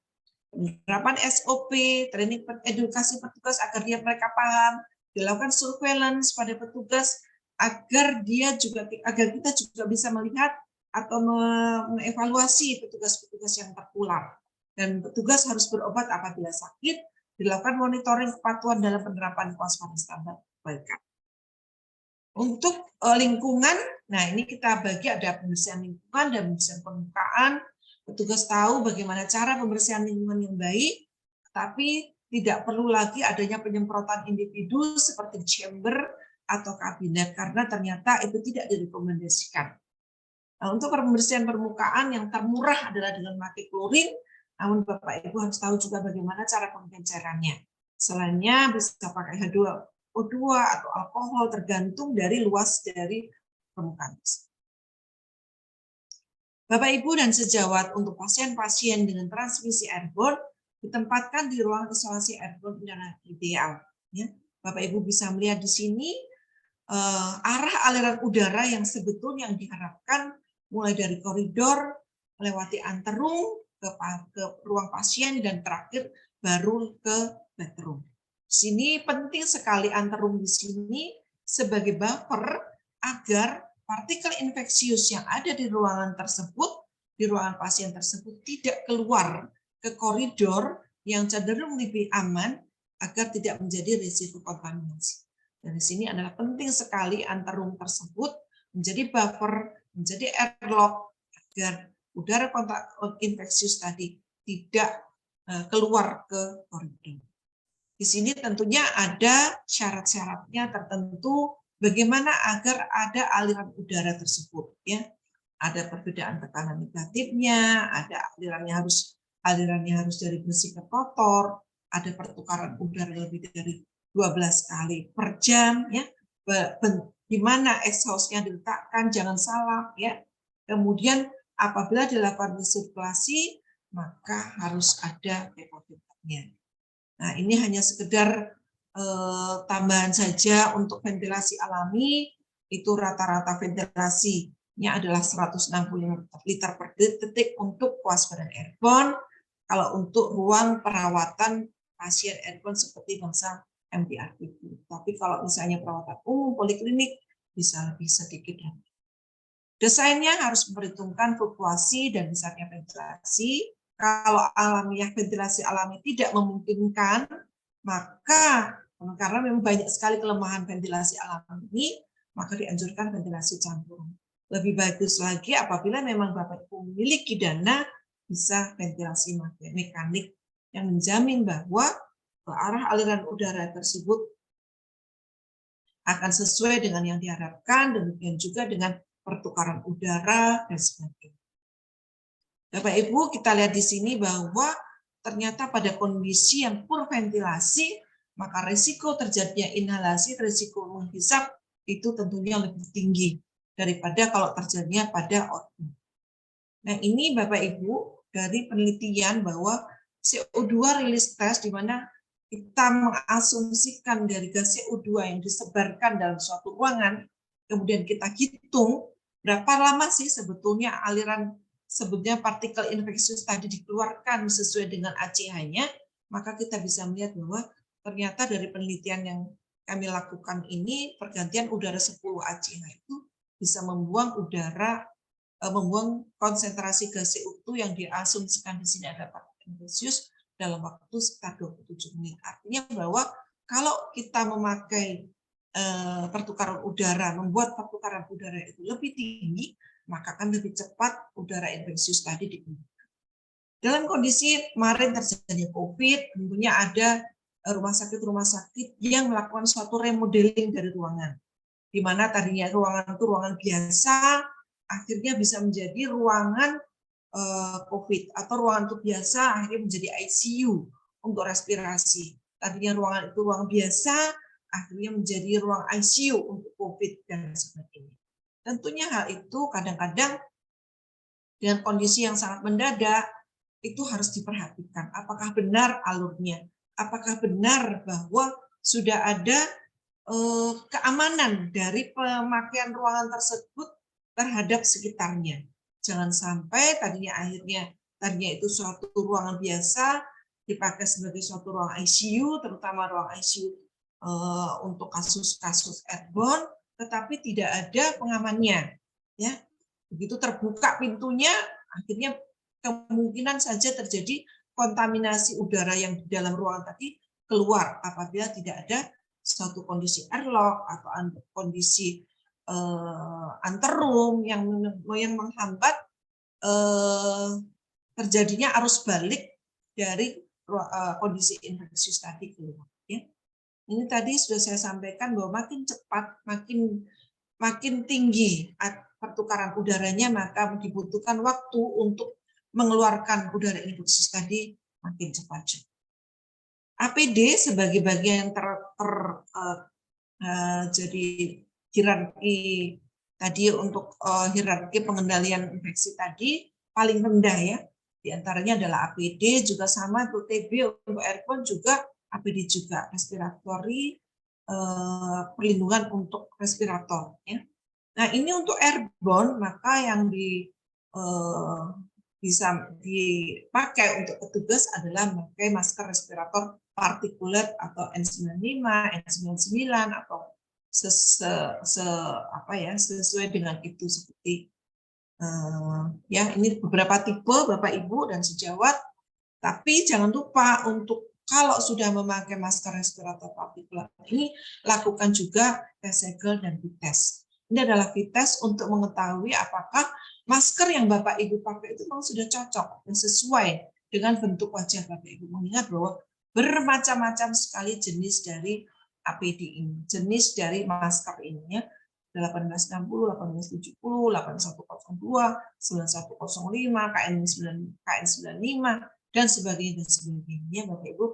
Penerapan SOP, training edukasi petugas agar mereka paham, dilakukan surveillance pada petugas agar kita juga bisa melihat atau mengevaluasi petugas-petugas yang tertular. Dan petugas harus berobat apabila sakit, dilakukan monitoring kepatuhan dalam penerapan kewaspadaan standar kebaikan. Untuk lingkungan, nah ini kita bagi ada pembersihan lingkungan dan pembersihan permukaan. Petugas tahu bagaimana cara pembersihan lingkungan yang baik, tapi tidak perlu lagi adanya penyemprotan individu seperti chamber atau kabinet, karena ternyata itu tidak direkomendasikan. Nah, untuk pembersihan permukaan yang termurah adalah dengan memakai klorin, namun Bapak Ibu harus tahu juga bagaimana cara pengencerannya. Selainnya bisa pakai H2O2 atau alkohol tergantung dari luas dari permukaan. Bapak Ibu dan sejawat, untuk pasien-pasien dengan transmisi airborne ditempatkan di ruang isolasi airborne yang ideal. Ya. Bapak Ibu bisa melihat di sini arah aliran udara yang sebetulnya yang diharapkan mulai dari koridor, melewati anterung ke ruang pasien dan terakhir baru ke bedroom. Di sini penting sekali anterung di sini sebagai buffer agar partikel infeksius yang ada di ruangan tersebut, di ruangan pasien tersebut tidak keluar ke koridor yang cenderung lebih aman agar tidak menjadi risiko kontaminasi. Dan di sini adalah penting sekali anterung tersebut menjadi buffer, menjadi airlock agar udara kontak infeksius tadi tidak keluar ke koridor. Di sini tentunya ada syarat-syaratnya tertentu bagaimana agar ada aliran udara tersebut, ya. Ada perbedaan tekanan negatifnya, ada alirannya harus dari bersih ke kotor, ada pertukaran udara lebih dari 12 kali per jam, ya. Di mana exhaust-nya diletakkan, jangan salah, ya. Kemudian apabila dilakukan resirkulasi, maka harus ada evakuasinya. Nah, ini hanya sekedar tambahan saja untuk ventilasi alami, itu rata-rata ventilasinya adalah 165 liter per detik untuk kewaspadaan airborne. Kalau untuk ruang perawatan pasien airborne seperti bangsa MDRTB. Tapi kalau misalnya perawatan umum, poliklinik, bisa lebih sedikit. Desainnya harus memperhitungkan fluktuasi dan besarnya ventilasi. Kalau alamiah ventilasi alami tidak memungkinkan, maka karena memang banyak sekali kelemahan ventilasi alami ini, maka dianjurkan ventilasi campur. Lebih bagus lagi apabila memang Bapak Ibu memiliki dana, bisa ventilasi mekanik yang menjamin bahwa arah aliran udara tersebut akan sesuai dengan yang diharapkan, demikian juga dengan pertukaran udara dan sebagainya. Bapak Ibu, kita lihat di sini bahwa ternyata pada kondisi yang poor ventilasi, maka risiko terjadinya inhalasi, risiko menghisap itu tentunya lebih tinggi daripada kalau terjadinya pada outdoor. Nah, ini Bapak Ibu dari penelitian bahwa CO2 release test di mana kita mengasumsikan dari gas CO2 yang disebarkan dalam suatu ruangan, kemudian kita hitung berapa lama sih sebetulnya aliran sebetulnya partikel infeksius tadi dikeluarkan sesuai dengan ACH-nya, maka kita bisa melihat bahwa ternyata dari penelitian yang kami lakukan ini, pergantian udara 10 ACH itu bisa membuang konsentrasi gas CO2 yang diasumsikan di sini ada partikel infeksius dalam waktu sekitar 27 menit. Artinya bahwa kalau kita memakai pertukaran udara, membuat pertukaran udara itu lebih tinggi, maka akan lebih cepat udara infeksius tadi dikeluarkan. Dalam kondisi kemarin terjadi COVID, tentunya ada rumah sakit yang melakukan suatu remodeling dari ruangan, di mana tadinya ruangan itu ruangan biasa, akhirnya bisa menjadi ruangan COVID, atau ruangan itu biasa akhirnya menjadi ICU untuk respirasi. Tadinya ruangan itu ruang biasa, akhirnya menjadi ruang ICU untuk COVID dan sebagainya. Tentunya hal itu kadang-kadang dengan kondisi yang sangat mendadak itu harus diperhatikan. Apakah benar alurnya? Apakah benar bahwa sudah ada keamanan dari pemakaian ruangan tersebut terhadap sekitarnya? Jangan sampai tadinya itu suatu ruangan biasa dipakai sebagai suatu ruang ICU, terutama ruang ICU untuk kasus-kasus airborne, tetapi tidak ada pengamannya. Ya, begitu terbuka pintunya, akhirnya kemungkinan saja terjadi kontaminasi udara yang di dalam ruangan tadi keluar apabila tidak ada suatu kondisi airlock atau kondisi anterum yang menghambat terjadinya arus balik dari kondisi infeksius tadi keluar. Ya. Ini tadi sudah saya sampaikan bahwa makin cepat, makin tinggi pertukaran udaranya, maka dibutuhkan waktu untuk mengeluarkan udara infeksius tadi makin cepat juga. APD sebagai bagian jadi hierarki tadi untuk hierarki pengendalian infeksi tadi paling rendah ya. Di antaranya adalah APD, juga sama untuk TB, untuk airborne juga APD juga, respiratory perlindungan untuk respirator ya. Nah, ini untuk airborne, maka yang bisa dipakai untuk petugas adalah memakai masker respirator partikulat atau N95, N99 atau sesuai dengan itu seperti ya, ini beberapa tipe Bapak Ibu dan sejawat. Tapi jangan lupa untuk kalau sudah memakai masker respirator partikulat ini, lakukan juga tes segel dan fit test. Ini adalah fit test untuk mengetahui apakah masker yang Bapak Ibu pakai itu memang sudah cocok dan sesuai dengan bentuk wajah Bapak Ibu. Mengingat bahwa bermacam-macam sekali jenis dari APD ini, jenis dari masker ini ya. 1860, 1870, 8102, 9105, KN95 dan sebagainya Bapak Ibu,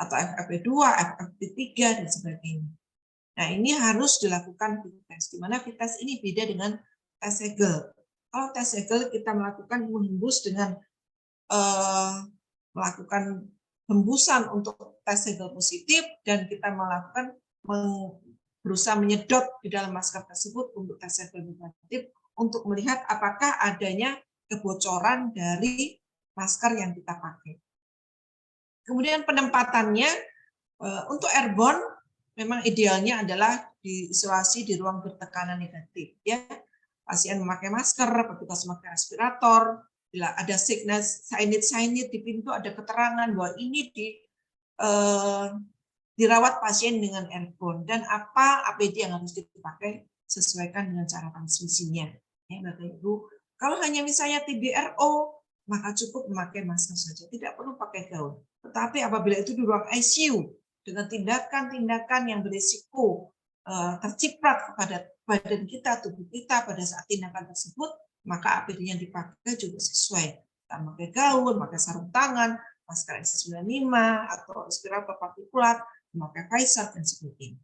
atau FFP2, FFP3 dan sebagainya. Nah, ini harus dilakukan fit test, di mana fit test ini beda dengan tes segel. Kalau tes segel kita melakukan menghembus dengan melakukan hembusan untuk tes segel positif, dan kita melakukan berusaha menyedot di dalam masker tersebut untuk tes segel negatif untuk melihat apakah adanya kebocoran dari masker yang kita pakai. Kemudian penempatannya untuk airborne memang idealnya adalah diisolasi di ruang bertekanan negatif ya. Pasien memakai masker, petugas memakai respirator, bila ada signage di pintu ada keterangan bahwa ini dirawat pasien dengan airborne dan apa APD yang harus dipakai sesuaikan dengan cara transmisinya. Ya, Bapak Ibu, kalau hanya misalnya TBRO, maka cukup memakai masker saja, tidak perlu pakai gaun. Tetapi apabila itu di ruang ICU dengan tindakan-tindakan yang berisiko terciprat kepada badan kita, tubuh kita pada saat tindakan tersebut, maka APD yang dipakai juga sesuai. Kita memakai gaun, memakai sarung tangan, masker N95 atau respirator partikulat, memakai visor dan sebagainya.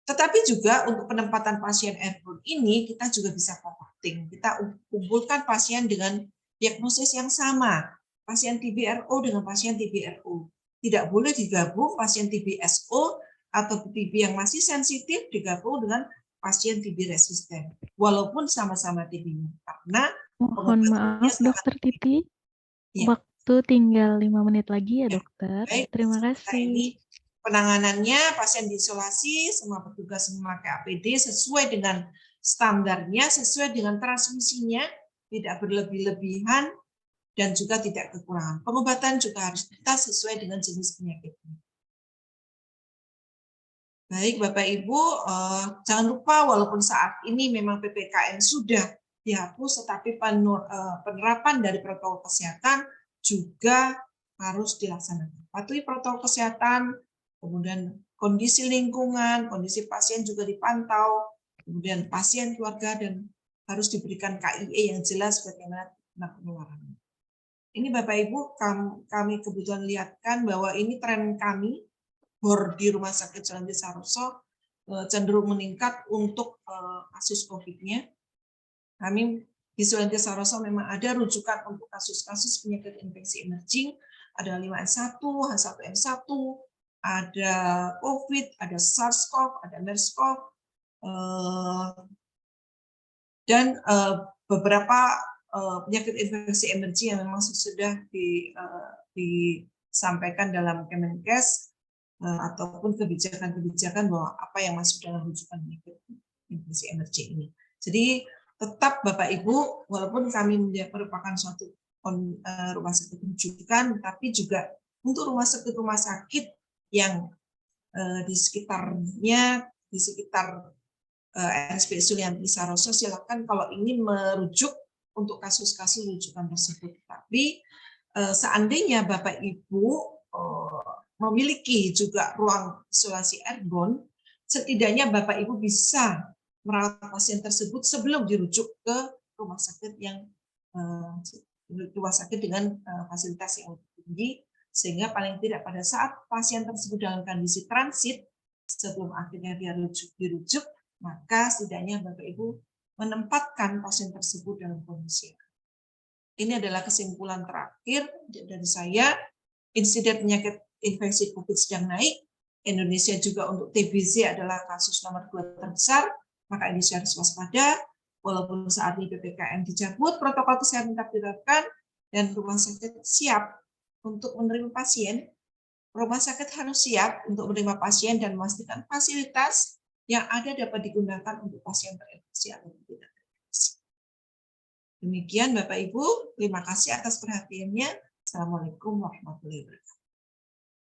Tetapi juga untuk penempatan pasien airborne ini kita juga bisa cohorting. Kita kumpulkan pasien dengan diagnosis yang sama, pasien TBRO dengan pasien TBRO. Tidak boleh digabung pasien TBSO atau TB yang masih sensitif digabung dengan pasien TB resisten, walaupun sama-sama TB-nya. Karena mohon maaf Dokter Titi, ya. Waktu tinggal 5 menit lagi ya Dokter. Baik, Terima kasih. Ini penanganannya, pasien diisolasi, semua petugas memakai APD sesuai dengan standarnya, sesuai dengan transmisinya, tidak berlebih-lebihan, dan juga tidak kekurangan. Pengobatan juga harus kita sesuai dengan jenis penyakitnya. Baik, Bapak Ibu, jangan lupa walaupun saat ini memang PPKM sudah dihapus, tetapi penerapan dari protokol kesehatan juga harus dilaksanakan. Patuhi protokol kesehatan, kemudian kondisi lingkungan, kondisi pasien juga dipantau, kemudian pasien, keluarga, dan harus diberikan KIE yang jelas bagaimana penularan. Ini Bapak Ibu, kami kebetulan lihatkan bahwa ini tren kami, BOR di Rumah Sakit Sulianti Saroso cenderung meningkat untuk kasus COVID-nya. Kami di Sulianti Saroso memang ada rujukan untuk kasus-kasus penyakit infeksi emerging, ada 5N1, H1N1, ada COVID, ada SARS-CoV, ada MERS-CoV, dan beberapa penyakit infeksi emerging yang memang sudah disampaikan dalam Kemenkes, ataupun kebijakan-kebijakan bahwa apa yang masuk dalam rujukan infeksi emerging ini. Jadi tetap Bapak Ibu, walaupun kami merupakan suatu rumah sakit rujukan, tapi juga untuk rumah sakit yang di sekitarnya, di sekitar RSPI Sulianti Saroso, silakan kalau ingin merujuk untuk kasus-kasus rujukan tersebut. Tapi seandainya Bapak Ibu memiliki juga ruang isolasi airborne, setidaknya Bapak Ibu bisa merawat pasien tersebut sebelum dirujuk ke rumah sakit dengan fasilitas yang tinggi, sehingga paling tidak pada saat pasien tersebut dalam kondisi transit sebelum akhirnya dia dirujuk, maka setidaknya Bapak Ibu menempatkan pasien tersebut dalam kondisi. Ini adalah kesimpulan terakhir dari saya. Insiden penyakit infeksi COVID sedang naik. Indonesia juga untuk TBC adalah kasus nomor 2 terbesar, maka Indonesia harus waspada. Walaupun saat ini PPKM dicabut, protokol kesehatan tetap diterapkan, dan rumah sakit siap untuk menerima pasien. Rumah sakit harus siap untuk menerima pasien dan memastikan fasilitas yang ada dapat digunakan untuk pasien terinfeksi atau tidak terinfeksi. Demikian Bapak Ibu, terima kasih atas perhatiannya. Assalamualaikum warahmatullahi wabarakatuh.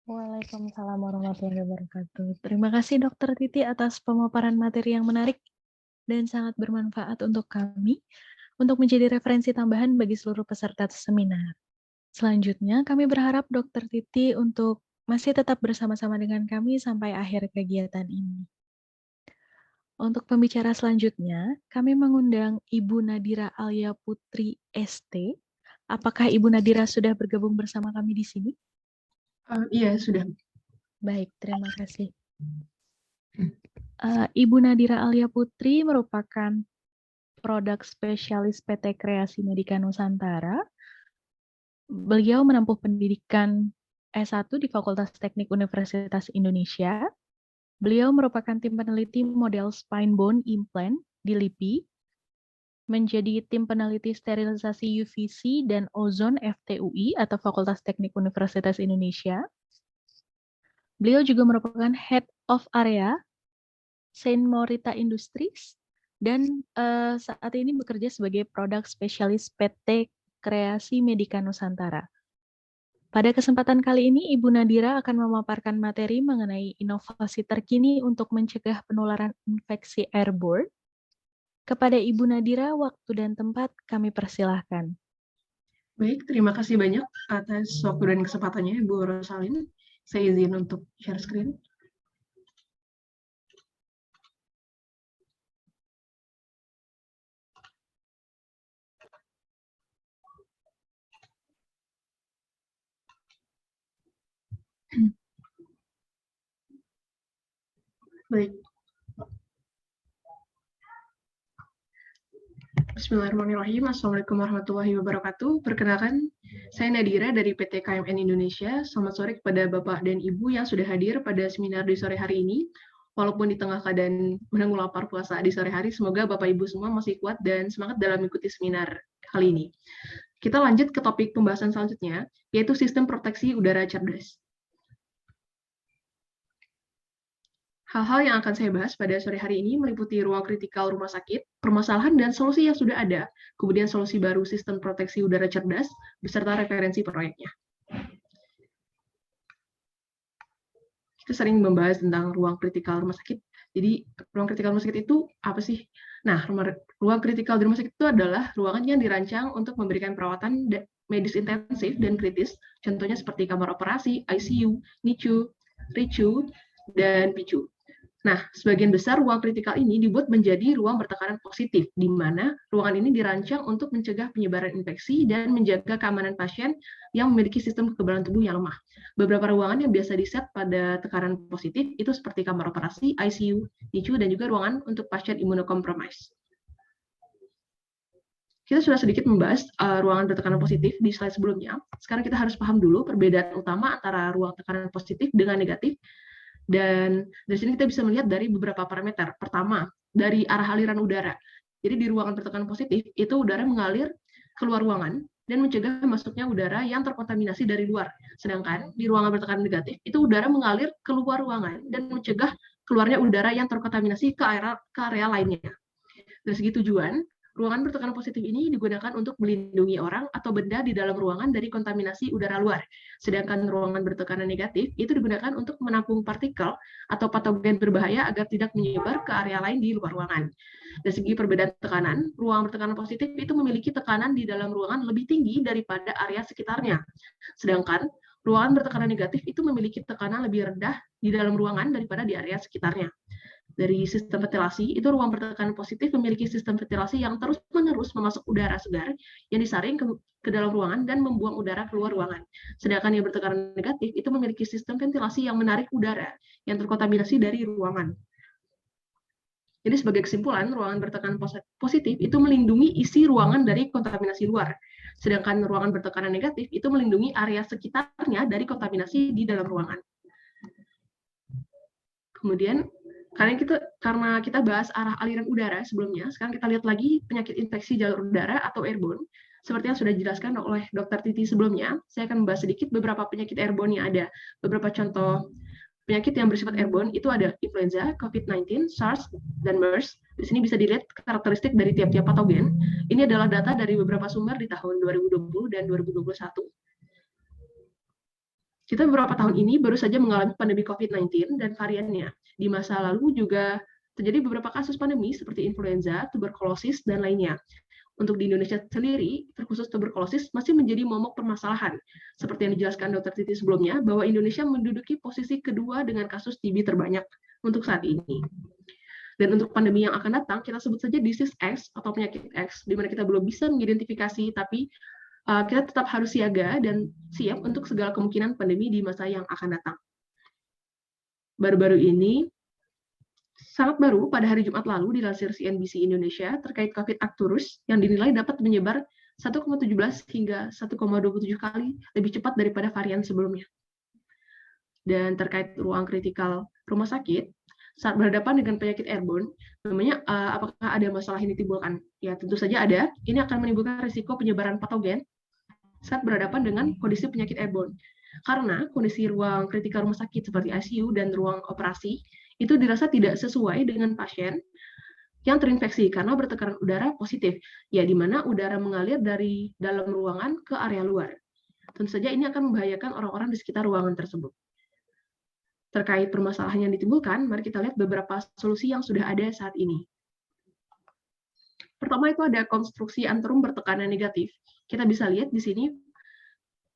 Waalaikumsalam warahmatullahi wabarakatuh. Terima kasih Dr. Titi atas pemaparan materi yang menarik dan sangat bermanfaat untuk kami untuk menjadi referensi tambahan bagi seluruh peserta seminar. Selanjutnya, kami berharap Dr. Titi untuk masih tetap bersama-sama dengan kami sampai akhir kegiatan ini. Untuk pembicara selanjutnya, kami mengundang Ibu Nadira Alia Putri ST. Apakah Ibu Nadira sudah bergabung bersama kami di sini? Iya, sudah. Baik, terima kasih. Ibu Nadira Alia Putri merupakan produk spesialis PT Kreasi Medika Nusantara. Beliau menempuh pendidikan S1 di Fakultas Teknik Universitas Indonesia. Beliau merupakan tim peneliti model spine bone implant di LIPI, menjadi tim peneliti sterilisasi UVC dan ozon FTUI atau Fakultas Teknik Universitas Indonesia. Beliau juga merupakan Head of Area Saint Morita Industries dan saat ini bekerja sebagai produk spesialis PT Kreasi Medika Nusantara. Pada kesempatan kali ini, Ibu Nadira akan memaparkan materi mengenai inovasi terkini untuk mencegah penularan infeksi airborne. Kepada Ibu Nadira, waktu dan tempat kami persilahkan. Baik, terima kasih banyak atas waktu dan kesempatannya, Bu Rosalin. Saya izin untuk share screen. Baik. Bismillahirrahmanirrahim. Assalamualaikum warahmatullahi wabarakatuh. Perkenalkan, saya Nadira dari PT KMN Indonesia. Selamat sore kepada Bapak dan Ibu yang sudah hadir pada seminar di sore hari ini. Walaupun di tengah keadaan menunggu lapar puasa di sore hari, semoga Bapak Ibu semua masih kuat dan semangat dalam mengikuti seminar kali ini. Kita lanjut ke topik pembahasan selanjutnya, yaitu sistem proteksi udara cerdas. Hal-hal yang akan saya bahas pada sore hari ini meliputi ruang kritikal rumah sakit, permasalahan dan solusi yang sudah ada, kemudian solusi baru sistem proteksi udara cerdas, beserta referensi proyeknya. kita sering membahas tentang ruang kritikal rumah sakit. Jadi ruang kritikal rumah sakit itu apa sih? Nah, ruang kritikal di rumah sakit itu adalah ruangan yang dirancang untuk memberikan perawatan medis intensif dan kritis, contohnya seperti kamar operasi, ICU, NICU, RICU, dan PICU. Nah, sebagian besar ruang kritikal ini dibuat menjadi ruang bertekanan positif, di mana ruangan ini dirancang untuk mencegah penyebaran infeksi dan menjaga keamanan pasien yang memiliki sistem kekebalan tubuh yang lemah. Beberapa ruangan yang biasa diset pada tekanan positif itu seperti kamar operasi, ICU, NICU, dan juga ruangan untuk pasien imunokompromis. Kita sudah sedikit membahas ruangan bertekanan positif di slide sebelumnya. Sekarang kita harus paham dulu perbedaan utama antara ruang tekanan positif dengan negatif. Dan dari sini kita bisa melihat dari beberapa parameter. Pertama, dari arah aliran udara. Jadi di ruangan bertekanan positif, itu udara mengalir keluar ruangan dan mencegah masuknya udara yang terkontaminasi dari luar. Sedangkan di ruangan bertekanan negatif, itu udara mengalir keluar ruangan dan mencegah keluarnya udara yang terkontaminasi ke area lainnya. Dari segi tujuan, ruangan bertekanan positif ini digunakan untuk melindungi orang atau benda di dalam ruangan dari kontaminasi udara luar. Sedangkan ruangan bertekanan negatif itu digunakan untuk menampung partikel atau patogen berbahaya agar tidak menyebar ke area lain di luar ruangan. Dari segi perbedaan tekanan, ruangan bertekanan positif itu memiliki tekanan di dalam ruangan lebih tinggi daripada area sekitarnya. Sedangkan ruangan bertekanan negatif itu memiliki tekanan lebih rendah di dalam ruangan daripada di area sekitarnya. Dari sistem ventilasi, itu ruang bertekanan positif memiliki sistem ventilasi yang terus-menerus memasuk udara segar yang disaring ke dalam ruangan dan membuang udara keluar ruangan. Sedangkan yang bertekanan negatif itu memiliki sistem ventilasi yang menarik udara yang terkontaminasi dari ruangan. Jadi sebagai kesimpulan, ruangan bertekanan positif itu melindungi isi ruangan dari kontaminasi luar. Sedangkan ruangan bertekanan negatif itu melindungi area sekitarnya dari kontaminasi di dalam ruangan. Kemudian, karena kita bahas arah aliran udara sebelumnya, sekarang kita lihat lagi penyakit infeksi jalur udara atau airborne. Seperti yang sudah dijelaskan oleh Dr. Titi sebelumnya, saya akan membahas sedikit beberapa penyakit airborne yang ada. Beberapa contoh penyakit yang bersifat airborne itu ada influenza, COVID-19, SARS, dan MERS. Di sini bisa dilihat karakteristik dari tiap-tiap patogen. Ini adalah data dari beberapa sumber di tahun 2020 dan 2021. Kita beberapa tahun ini baru saja mengalami pandemi COVID-19 dan variannya. Di masa lalu juga terjadi beberapa kasus pandemi seperti influenza, tuberkulosis, dan lainnya. Untuk di Indonesia sendiri, terkhusus tuberkulosis masih menjadi momok permasalahan. Seperti yang dijelaskan Dr. Titi sebelumnya, bahwa Indonesia menduduki posisi kedua dengan kasus TB terbanyak untuk saat ini. Dan untuk pandemi yang akan datang, kita sebut saja disease X atau penyakit X, di mana kita belum bisa mengidentifikasi, tapi kita tetap harus siaga dan siap untuk segala kemungkinan pandemi di masa yang akan datang. Baru-baru ini, sangat baru pada hari Jumat lalu dilansir CNBC Indonesia terkait COVID Arcturus yang dinilai dapat menyebar 1,17 hingga 1,27 kali lebih cepat daripada varian sebelumnya. Dan terkait ruang kritikal rumah sakit, saat berhadapan dengan penyakit airborne, namanya apakah ada masalah yang ditimbulkan? Ya tentu saja ada. Ini akan menimbulkan risiko penyebaran patogen saat berhadapan dengan kondisi penyakit airborne. Karena kondisi ruang kritikal rumah sakit seperti ICU dan ruang operasi itu dirasa tidak sesuai dengan pasien yang terinfeksi karena bertekanan udara positif, ya di mana udara mengalir dari dalam ruangan ke area luar. Tentu saja ini akan membahayakan orang-orang di sekitar ruangan tersebut. Terkait permasalahan yang ditimbulkan, mari kita lihat beberapa solusi yang sudah ada saat ini. Pertama itu ada konstruksi anterum bertekanan negatif. Kita bisa lihat di sini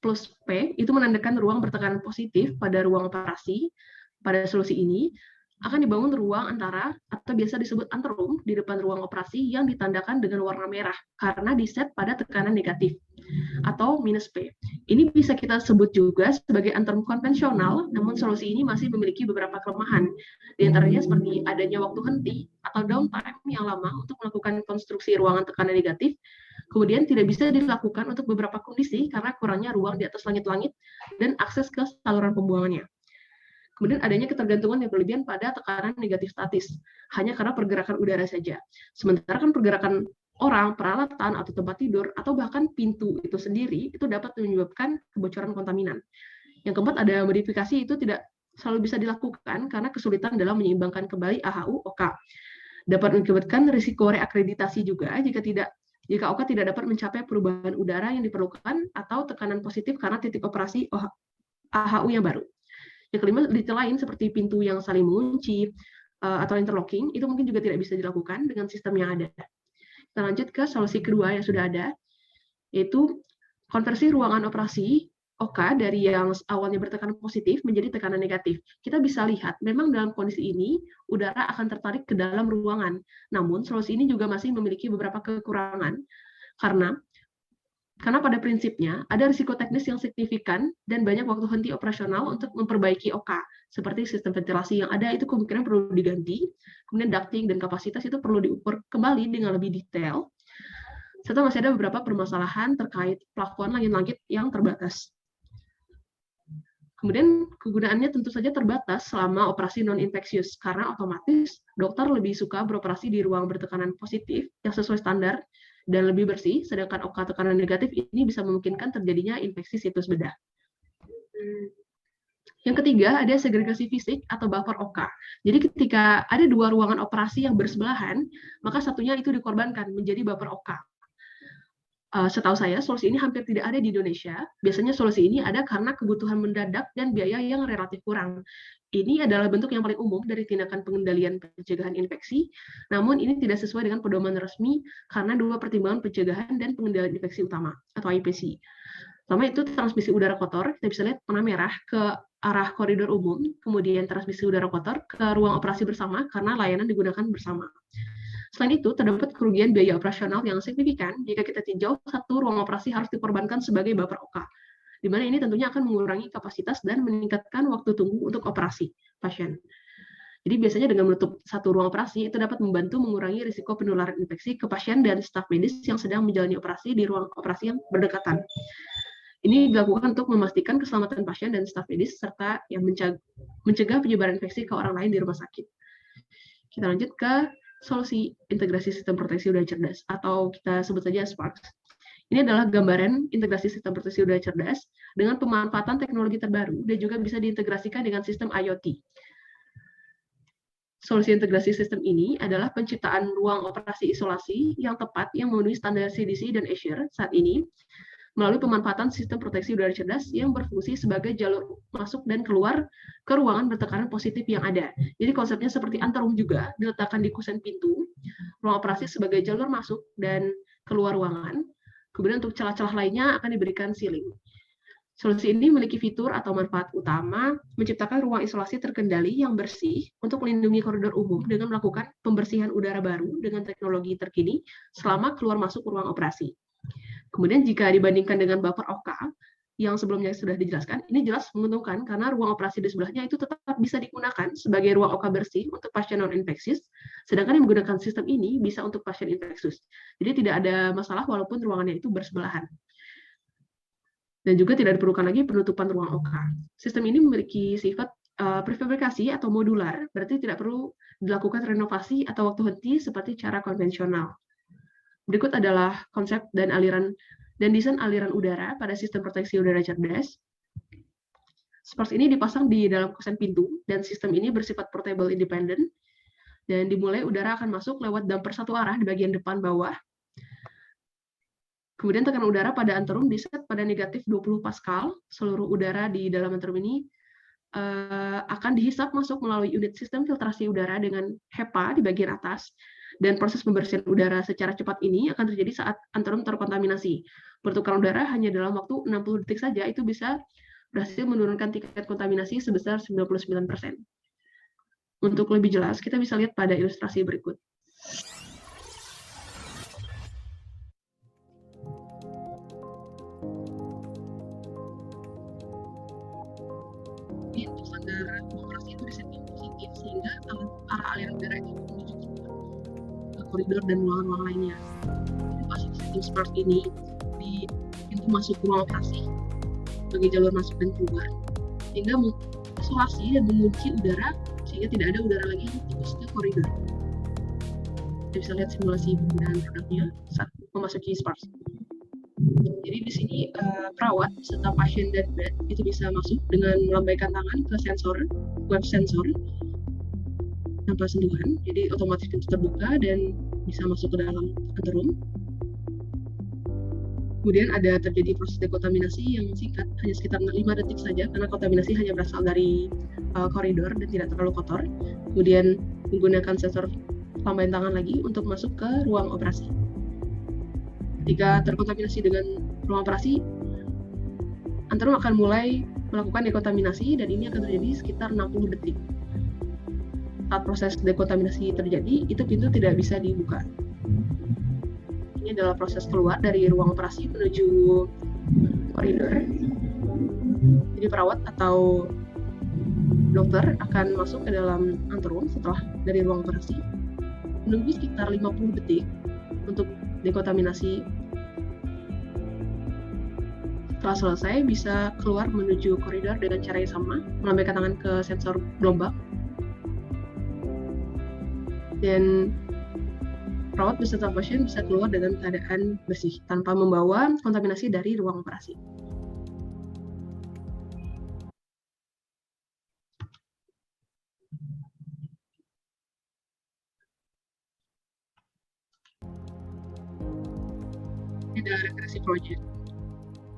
plus P itu menandakan ruang bertekanan positif pada ruang operasi. Pada solusi ini akan dibangun ruang antara atau biasa disebut anterum di depan ruang operasi yang ditandakan dengan warna merah karena diset pada tekanan negatif atau minus P. Ini bisa kita sebut juga sebagai anterum konvensional, namun solusi ini masih memiliki beberapa kelemahan. Di antaranya seperti adanya waktu henti atau downtime yang lama untuk melakukan konstruksi ruangan tekanan negatif. Kemudian tidak bisa dilakukan untuk beberapa kondisi karena kurangnya ruang di atas langit-langit dan akses ke saluran pembuangannya. Kemudian adanya ketergantungan yang berlebihan pada tekanan negatif statis, hanya karena pergerakan udara saja. Sementara kan pergerakan orang, peralatan, atau tempat tidur, atau bahkan pintu itu sendiri, itu dapat menyebabkan kebocoran kontaminan. Yang keempat, ada modifikasi itu tidak selalu bisa dilakukan karena kesulitan dalam menyeimbangkan kembali AHU OK. Dapat mengakibatkan risiko reakreditasi juga jika OK tidak dapat mencapai perubahan udara yang diperlukan atau tekanan positif karena titik operasi AHU yang baru. Yang kelima, detail lain seperti pintu yang saling mengunci atau interlocking, itu mungkin juga tidak bisa dilakukan dengan sistem yang ada. Kita lanjut ke solusi kedua yang sudah ada, yaitu konversi ruangan operasi OK dari yang awalnya bertekanan positif menjadi tekanan negatif. Kita bisa lihat, memang dalam kondisi ini, udara akan tertarik ke dalam ruangan. Namun, solusi ini juga masih memiliki beberapa kekurangan, karena pada prinsipnya ada risiko teknis yang signifikan dan banyak waktu henti operasional untuk memperbaiki OK. Seperti sistem ventilasi yang ada itu kemungkinan perlu diganti, kemudian ducting dan kapasitas itu perlu diukur kembali dengan lebih detail, serta masih ada beberapa permasalahan terkait plafon langit-langit yang terbatas. Kemudian kegunaannya tentu saja terbatas selama operasi non-infeksius, karena otomatis dokter lebih suka beroperasi di ruang bertekanan positif yang sesuai standar dan lebih bersih, sedangkan OK tekanan negatif ini bisa memungkinkan terjadinya infeksi situs bedah. Yang ketiga, ada segregasi fisik atau buffer OK. Jadi ketika ada dua ruangan operasi yang bersebelahan, maka satunya itu dikorbankan menjadi buffer OK. Setahu saya, solusi ini hampir tidak ada di Indonesia. Biasanya solusi ini ada karena kebutuhan mendadak dan biaya yang relatif kurang. Ini adalah bentuk yang paling umum dari tindakan pengendalian pencegahan infeksi, namun ini tidak sesuai dengan pedoman resmi karena dua pertimbangan pencegahan dan pengendalian infeksi utama, atau IPC. Pertama itu transmisi udara kotor, kita bisa lihat warna merah ke arah koridor umum, kemudian transmisi udara kotor ke ruang operasi bersama karena layanan digunakan bersama. Selain itu, terdapat kerugian biaya operasional yang signifikan jika kita tinjau satu ruang operasi harus dikorbankan sebagai buffer OK, di mana ini tentunya akan mengurangi kapasitas dan meningkatkan waktu tunggu untuk operasi pasien. Jadi biasanya dengan menutup satu ruang operasi, itu dapat membantu mengurangi risiko penularan infeksi ke pasien dan staf medis yang sedang menjalani operasi di ruang operasi yang berdekatan. Ini dilakukan untuk memastikan keselamatan pasien dan staf medis, serta yang mencegah penyebaran infeksi ke orang lain di rumah sakit. Kita lanjut ke solusi integrasi sistem proteksi udara cerdas, atau kita sebut saja SPARKS. Ini adalah gambaran integrasi sistem proteksi udara cerdas dengan pemanfaatan teknologi terbaru dan juga bisa diintegrasikan dengan sistem IoT. Solusi integrasi sistem ini adalah penciptaan ruang operasi isolasi yang tepat yang memenuhi standar CDC dan ASHRAE saat ini, melalui pemanfaatan sistem proteksi udara cerdas yang berfungsi sebagai jalur masuk dan keluar ke ruangan bertekanan positif yang ada. Jadi konsepnya seperti anterum juga, diletakkan di kusen pintu, ruang operasi sebagai jalur masuk dan keluar ruangan. Kemudian untuk celah-celah lainnya akan diberikan ceiling. Solusi ini memiliki fitur atau manfaat utama menciptakan ruang isolasi terkendali yang bersih untuk melindungi koridor umum dengan melakukan pembersihan udara baru dengan teknologi terkini selama keluar masuk ruang operasi. Kemudian jika dibandingkan dengan buffer OK yang sebelumnya sudah dijelaskan, ini jelas menguntungkan karena ruang operasi di sebelahnya itu tetap bisa digunakan sebagai ruang OK bersih untuk pasien non-infeksius, sedangkan yang menggunakan sistem ini bisa untuk pasien infeksius. Jadi tidak ada masalah walaupun ruangannya itu bersebelahan. Dan juga tidak diperlukan lagi penutupan ruang OK. Sistem ini memiliki sifat prefabrikasi atau modular, berarti tidak perlu dilakukan renovasi atau waktu henti seperti cara konvensional. Berikut adalah konsep dan desain aliran udara pada sistem proteksi udara cerdas. SPARKS ini dipasang di dalam kusen pintu, dan sistem ini bersifat portable independent, dan dimulai udara akan masuk lewat damper satu arah di bagian depan bawah. Kemudian tekanan udara pada anterum diset pada negatif 20 Pascal. Seluruh udara di dalam anterum ini akan dihisap masuk melalui unit sistem filtrasi udara dengan HEPA di bagian atas, dan proses pembersihan udara secara cepat ini akan terjadi saat anterum terkontaminasi. Pertukaran udara hanya dalam waktu 60 detik saja itu bisa berhasil menurunkan tingkat kontaminasi sebesar 99%. Untuk lebih jelas, kita bisa lihat pada ilustrasi berikut. Untuk standar operasi itu disetting positif sehingga arah aliran udara itu menuju ke koridor dan ruangan lainnya. Pasang sistem SPARKS ini di pintu masuk ruang operasi sebagai jalur masuk dan keluar, sehingga mengisolasi dan mengunci udara sehingga tidak ada udara lagi yang tembus ke koridor. Kita bisa lihat simulasi penggunaan produknya saat memasuki SPARKS. Jadi di sini perawat serta pasien dan bed itu bisa masuk dengan melambaikan tangan ke sensor, web sensor tanpa sentuhan. Jadi otomatis pintu terbuka dan bisa masuk ke dalam anterum. Kemudian ada terjadi proses dekontaminasi yang singkat, hanya sekitar 5 detik saja, karena kontaminasi hanya berasal dari koridor dan tidak terlalu kotor. Kemudian menggunakan sensor tambahan tangan lagi untuk masuk ke ruang operasi. Ketika terkontaminasi dengan ruang operasi, antarum akan mulai melakukan dekontaminasi, dan ini akan terjadi sekitar 60 detik. Saat proses dekontaminasi terjadi, itu pintu tidak bisa dibuka. Ini adalah proses keluar dari ruang operasi menuju koridor. Jadi perawat atau dokter akan masuk ke dalam anterum setelah dari ruang operasi, menunggu sekitar 50 detik untuk dekontaminasi. Setelah selesai, bisa keluar menuju koridor dengan cara yang sama, melambaikan tangan ke sensor gelombang, dan perawat beserta pasien bisa keluar dengan keadaan bersih tanpa membawa kontaminasi dari ruang operasi. Ini ada referensi project.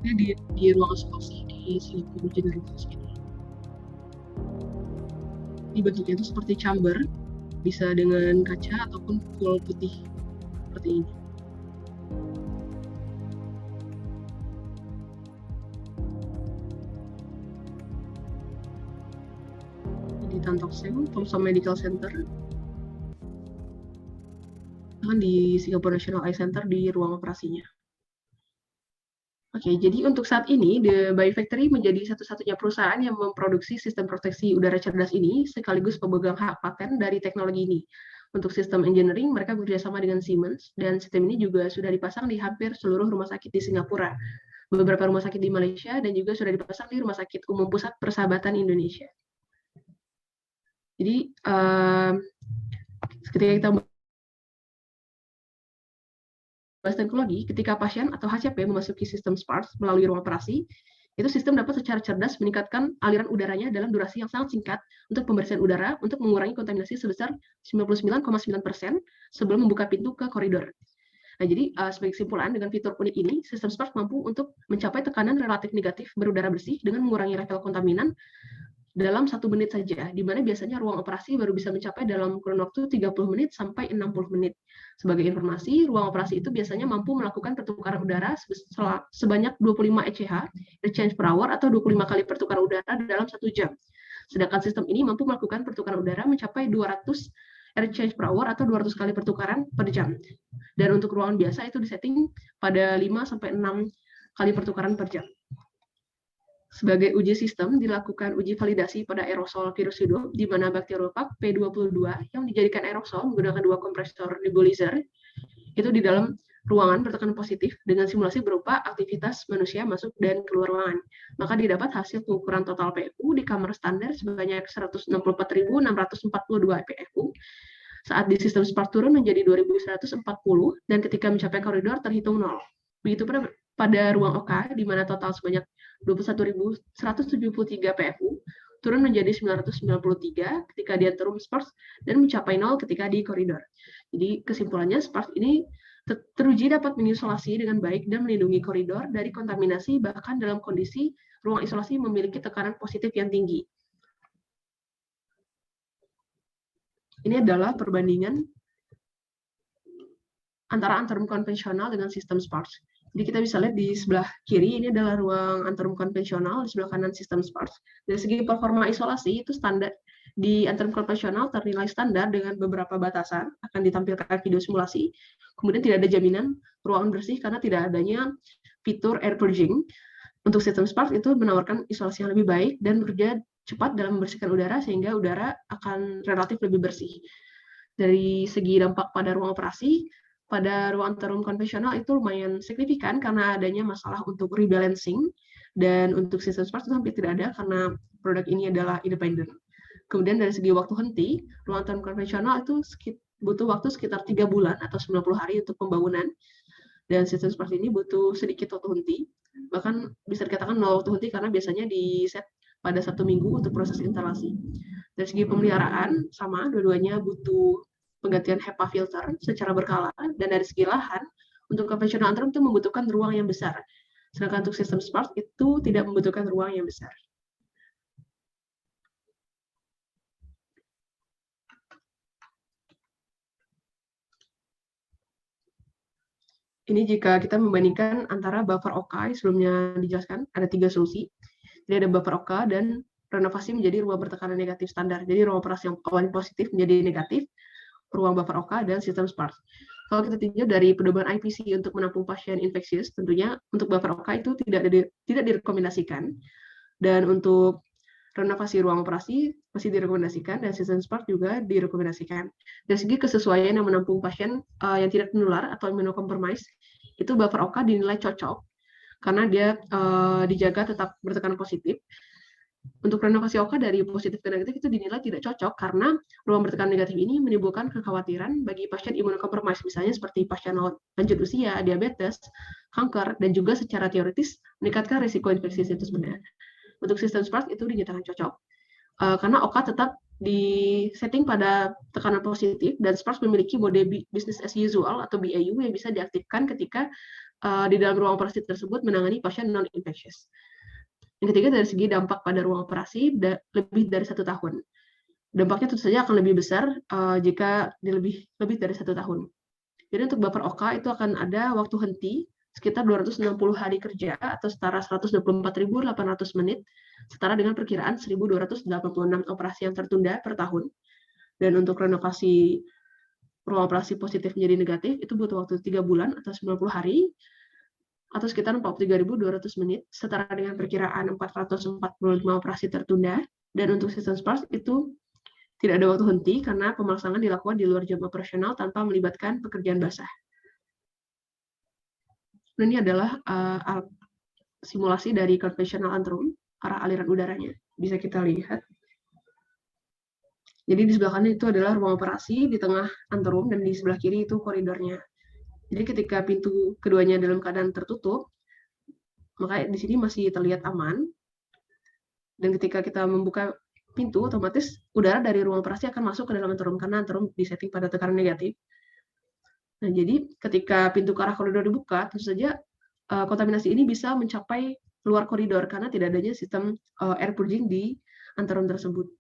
Ini di ruang isolasi di Singapore General Hospital. Ini bentuknya itu seperti chamber, bisa dengan kaca ataupun full putih seperti ini. Di Tan Tock Seng, Thomson Medical Center, dan di Singapore National Eye Center di ruang operasinya. Oke, jadi untuk saat ini, The Biofactory menjadi satu-satunya perusahaan yang memproduksi sistem proteksi udara cerdas ini, sekaligus pemegang hak paten dari teknologi ini. Untuk sistem engineering, mereka bekerjasama dengan Siemens, dan sistem ini juga sudah dipasang di hampir seluruh rumah sakit di Singapura, beberapa rumah sakit di Malaysia, dan juga sudah dipasang di Rumah Sakit Umum Pusat Persahabatan Indonesia. Jadi, ketika kita bahas teknologi, ketika pasien atau HCP memasuki sistem SPARS melalui ruang operasi, itu sistem dapat secara cerdas meningkatkan aliran udaranya dalam durasi yang sangat singkat untuk pembersihan udara untuk mengurangi kontaminasi sebesar 99,9% sebelum membuka pintu ke koridor. Nah, jadi sebagai kesimpulan, dengan fitur unik ini, sistem SPARS mampu untuk mencapai tekanan relatif negatif berudara bersih dengan mengurangi level kontaminan dalam 1 menit saja, di mana biasanya ruang operasi baru bisa mencapai dalam kurun waktu 30 menit sampai 60 menit. Sebagai informasi, ruang operasi itu biasanya mampu melakukan pertukaran udara sebanyak 25 ECH, exchange per hour, atau 25 kali pertukaran udara dalam 1 jam. Sedangkan sistem ini mampu melakukan pertukaran udara mencapai 200 exchange per hour atau 200 kali pertukaran per jam. Dan untuk ruangan biasa itu disetting pada 5-6 kali pertukaran per jam. Sebagai uji sistem, dilakukan uji validasi pada aerosol virus hidup, di mana Bacteriophage P22 yang dijadikan aerosol menggunakan 2 kompresor nebulizer, itu di dalam ruangan bertekanan positif dengan simulasi berupa aktivitas manusia masuk dan keluar ruangan. Maka didapat hasil pengukuran total PFU di kamar standar sebanyak 164.642 PFU, saat di sistem SPARS turun menjadi 2.140, dan ketika mencapai koridor terhitung 0. Begitu pada ruang OK, di mana total sebanyak 21.173 PFU, turun menjadi 993 ketika di anterum SPARS dan mencapai 0 ketika di koridor. Jadi kesimpulannya, SPARS ini teruji dapat mengisolasi dengan baik dan melindungi koridor dari kontaminasi, bahkan dalam kondisi ruang isolasi memiliki tekanan positif yang tinggi. Ini adalah perbandingan antara anterum konvensional dengan sistem SPARS. Jadi kita bisa lihat di sebelah kiri, ini adalah ruang anterum konvensional, di sebelah kanan sistem SPARS. Dari segi performa isolasi, itu standar di anterum konvensional ternilai standar dengan beberapa batasan, akan ditampilkan video simulasi. Kemudian tidak ada jaminan ruangan bersih karena tidak adanya fitur air purging. Untuk sistem SPARS itu menawarkan isolasi yang lebih baik dan bekerja cepat dalam membersihkan udara, sehingga udara akan relatif lebih bersih. Dari segi dampak pada ruang operasi, pada ruang anterum konvensional itu lumayan signifikan karena adanya masalah untuk rebalancing, dan untuk sistem SPARS itu hampir tidak ada karena produk ini adalah independen. Kemudian dari segi waktu henti, ruang anterum konvensional itu butuh waktu sekitar 3 bulan atau 90 hari untuk pembangunan, dan sistem SPARS ini butuh sedikit waktu henti, bahkan bisa dikatakan 0 waktu henti karena biasanya di set pada 1 minggu untuk proses instalasi. Dari segi pemeliharaan, sama, dua-duanya butuh penggantian HEPA filter secara berkala, dan dari segi lahan, Untuk konvensional anterum itu membutuhkan ruang yang besar. Sedangkan untuk sistem SPARS itu tidak membutuhkan ruang yang besar. Ini jika kita membandingkan antara buffer OKA, sebelumnya dijelaskan, ada 3 solusi. Jadi ada buffer OKA dan renovasi menjadi ruang bertekanan negatif standar. Jadi ruang operasi yang awalnya positif menjadi negatif, ruang buffer OKA, dan sistem SPARS. Kalau kita tinjau dari pedoman IPC untuk menampung pasien infeksius, tentunya untuk buffer OKA itu tidak direkomendasikan. Dan untuk renovasi ruang operasi masih direkomendasikan, dan sistem SPARS juga direkomendasikan. Dari segi kesesuaian yang menampung pasien yang tidak menular atau immunocompromised, itu buffer OKA dinilai cocok karena dia dijaga tetap bertekanan positif. Untuk renovasi OKA dari positif ke negatif itu dinilai tidak cocok karena ruang bertekanan negatif ini menimbulkan kekhawatiran bagi pasien immunocompromised, misalnya seperti pasien lanjut usia, diabetes, kanker, dan juga secara teoritis meningkatkan risiko infeksi itu sebenarnya. Untuk sistem SPARS itu dinyatakan cocok karena OKA tetap di setting pada tekanan positif dan SPARS memiliki mode business as usual atau BAU yang bisa diaktifkan ketika di dalam ruang operasi tersebut menangani pasien non-infectious. Yang ketiga, dari segi dampak pada ruang operasi lebih dari 1 tahun. Dampaknya tentu saja akan lebih besar jika lebih dari 1 tahun. Jadi untuk buffer OKA itu akan ada waktu henti sekitar 260 hari kerja atau setara 124.800 menit, setara dengan perkiraan 1.286 operasi yang tertunda per tahun. Dan untuk renovasi ruang operasi positif menjadi negatif, itu butuh waktu 3 bulan atau 90 hari, atau sekitar 43.200 menit, setara dengan perkiraan 445 operasi tertunda. Dan untuk sistem SPARS itu tidak ada waktu henti karena pemasangan dilakukan di luar jam operasional tanpa melibatkan pekerjaan basah. Dan ini adalah simulasi dari konvensional anterum, arah aliran udaranya. Bisa kita lihat. Jadi di sebelah kanan itu adalah ruang operasi, di tengah anterum, dan di sebelah kiri itu koridornya. Jadi ketika pintu keduanya dalam keadaan tertutup, maka di sini masih terlihat aman. Dan ketika kita membuka pintu, otomatis udara dari ruang operasi akan masuk ke dalam anterum, karena anterum disetting pada tekanan negatif. Nah, jadi ketika pintu ke arah koridor dibuka, tentu saja kontaminasi ini bisa mencapai luar koridor karena tidak adanya sistem air purging di anterum tersebut.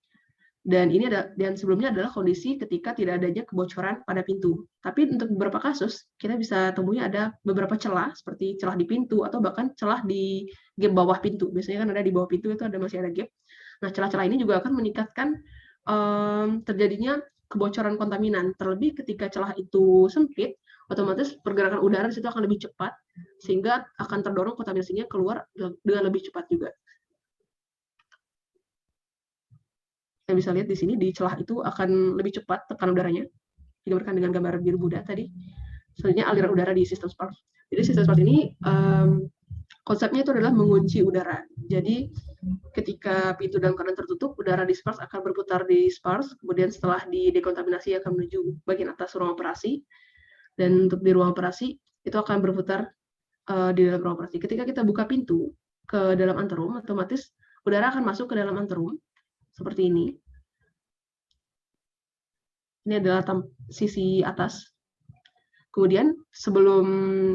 Dan ini dan sebelumnya adalah kondisi ketika tidak adanya kebocoran pada pintu. Tapi untuk beberapa kasus, kita bisa temui ada beberapa celah, seperti celah di pintu atau bahkan celah di gap bawah pintu. Biasanya kan ada di bawah pintu itu masih ada gap. Nah, celah-celah ini juga akan meningkatkan terjadinya kebocoran kontaminan. Terlebih ketika celah itu sempit, otomatis pergerakan udara di situ akan lebih cepat, sehingga akan terdorong kontaminasinya keluar dengan lebih cepat juga. Kita bisa lihat di sini, di celah itu akan lebih cepat tekanan udaranya, digambarkan dengan gambar biru muda tadi. Selanjutnya aliran udara di sistem SPARS. Jadi sistem SPARS ini konsepnya itu adalah mengunci udara. Jadi ketika pintu dalam keadaan tertutup, udara di SPARS akan berputar di SPARS, kemudian setelah didekontaminasi akan menuju bagian atas ruang operasi, dan untuk di ruang operasi itu akan berputar di dalam ruang operasi. Ketika kita buka pintu ke dalam anterum, otomatis udara akan masuk ke dalam anterum seperti ini. Ini adalah sisi atas. Kemudian sebelum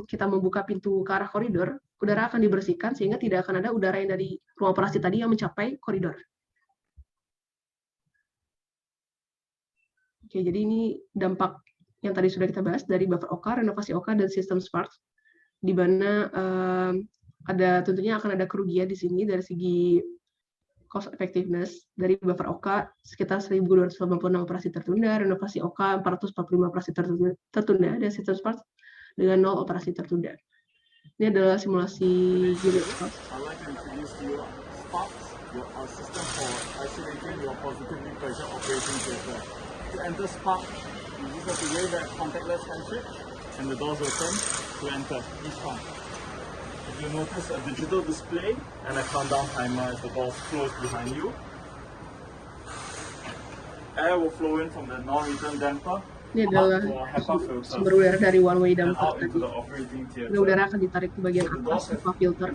kita membuka pintu ke arah koridor, udara akan dibersihkan sehingga tidak akan ada udara yang dari ruang operasi tadi yang mencapai koridor. Oke, jadi ini dampak yang tadi sudah kita bahas dari buffer OKA, renovasi OKA, dan sistem SPARS, di mana tentunya akan ada kerugian di sini dari segi cost effectiveness. Dari buffer OKA sekitar 1.286 operasi tertunda, renovasi OKA 445 operasi tertunda, dan sistem SPARS dengan 0 operasi tertunda. Ini adalah simulasi unit cost. I'd like to introduce you SPARS, our system for isolating your positively pressured operating theatre. To enter SPARS, you just have to wave that contactless handshake, and the doors open to enter each time. If you notice a digital display and a countdown timer as the doors close behind you, air will flow in from the non-return damper. Ini adalah sumber udara dari one way damper tadi. Ini udara akan ditarik ke bagian atas HEPA filter.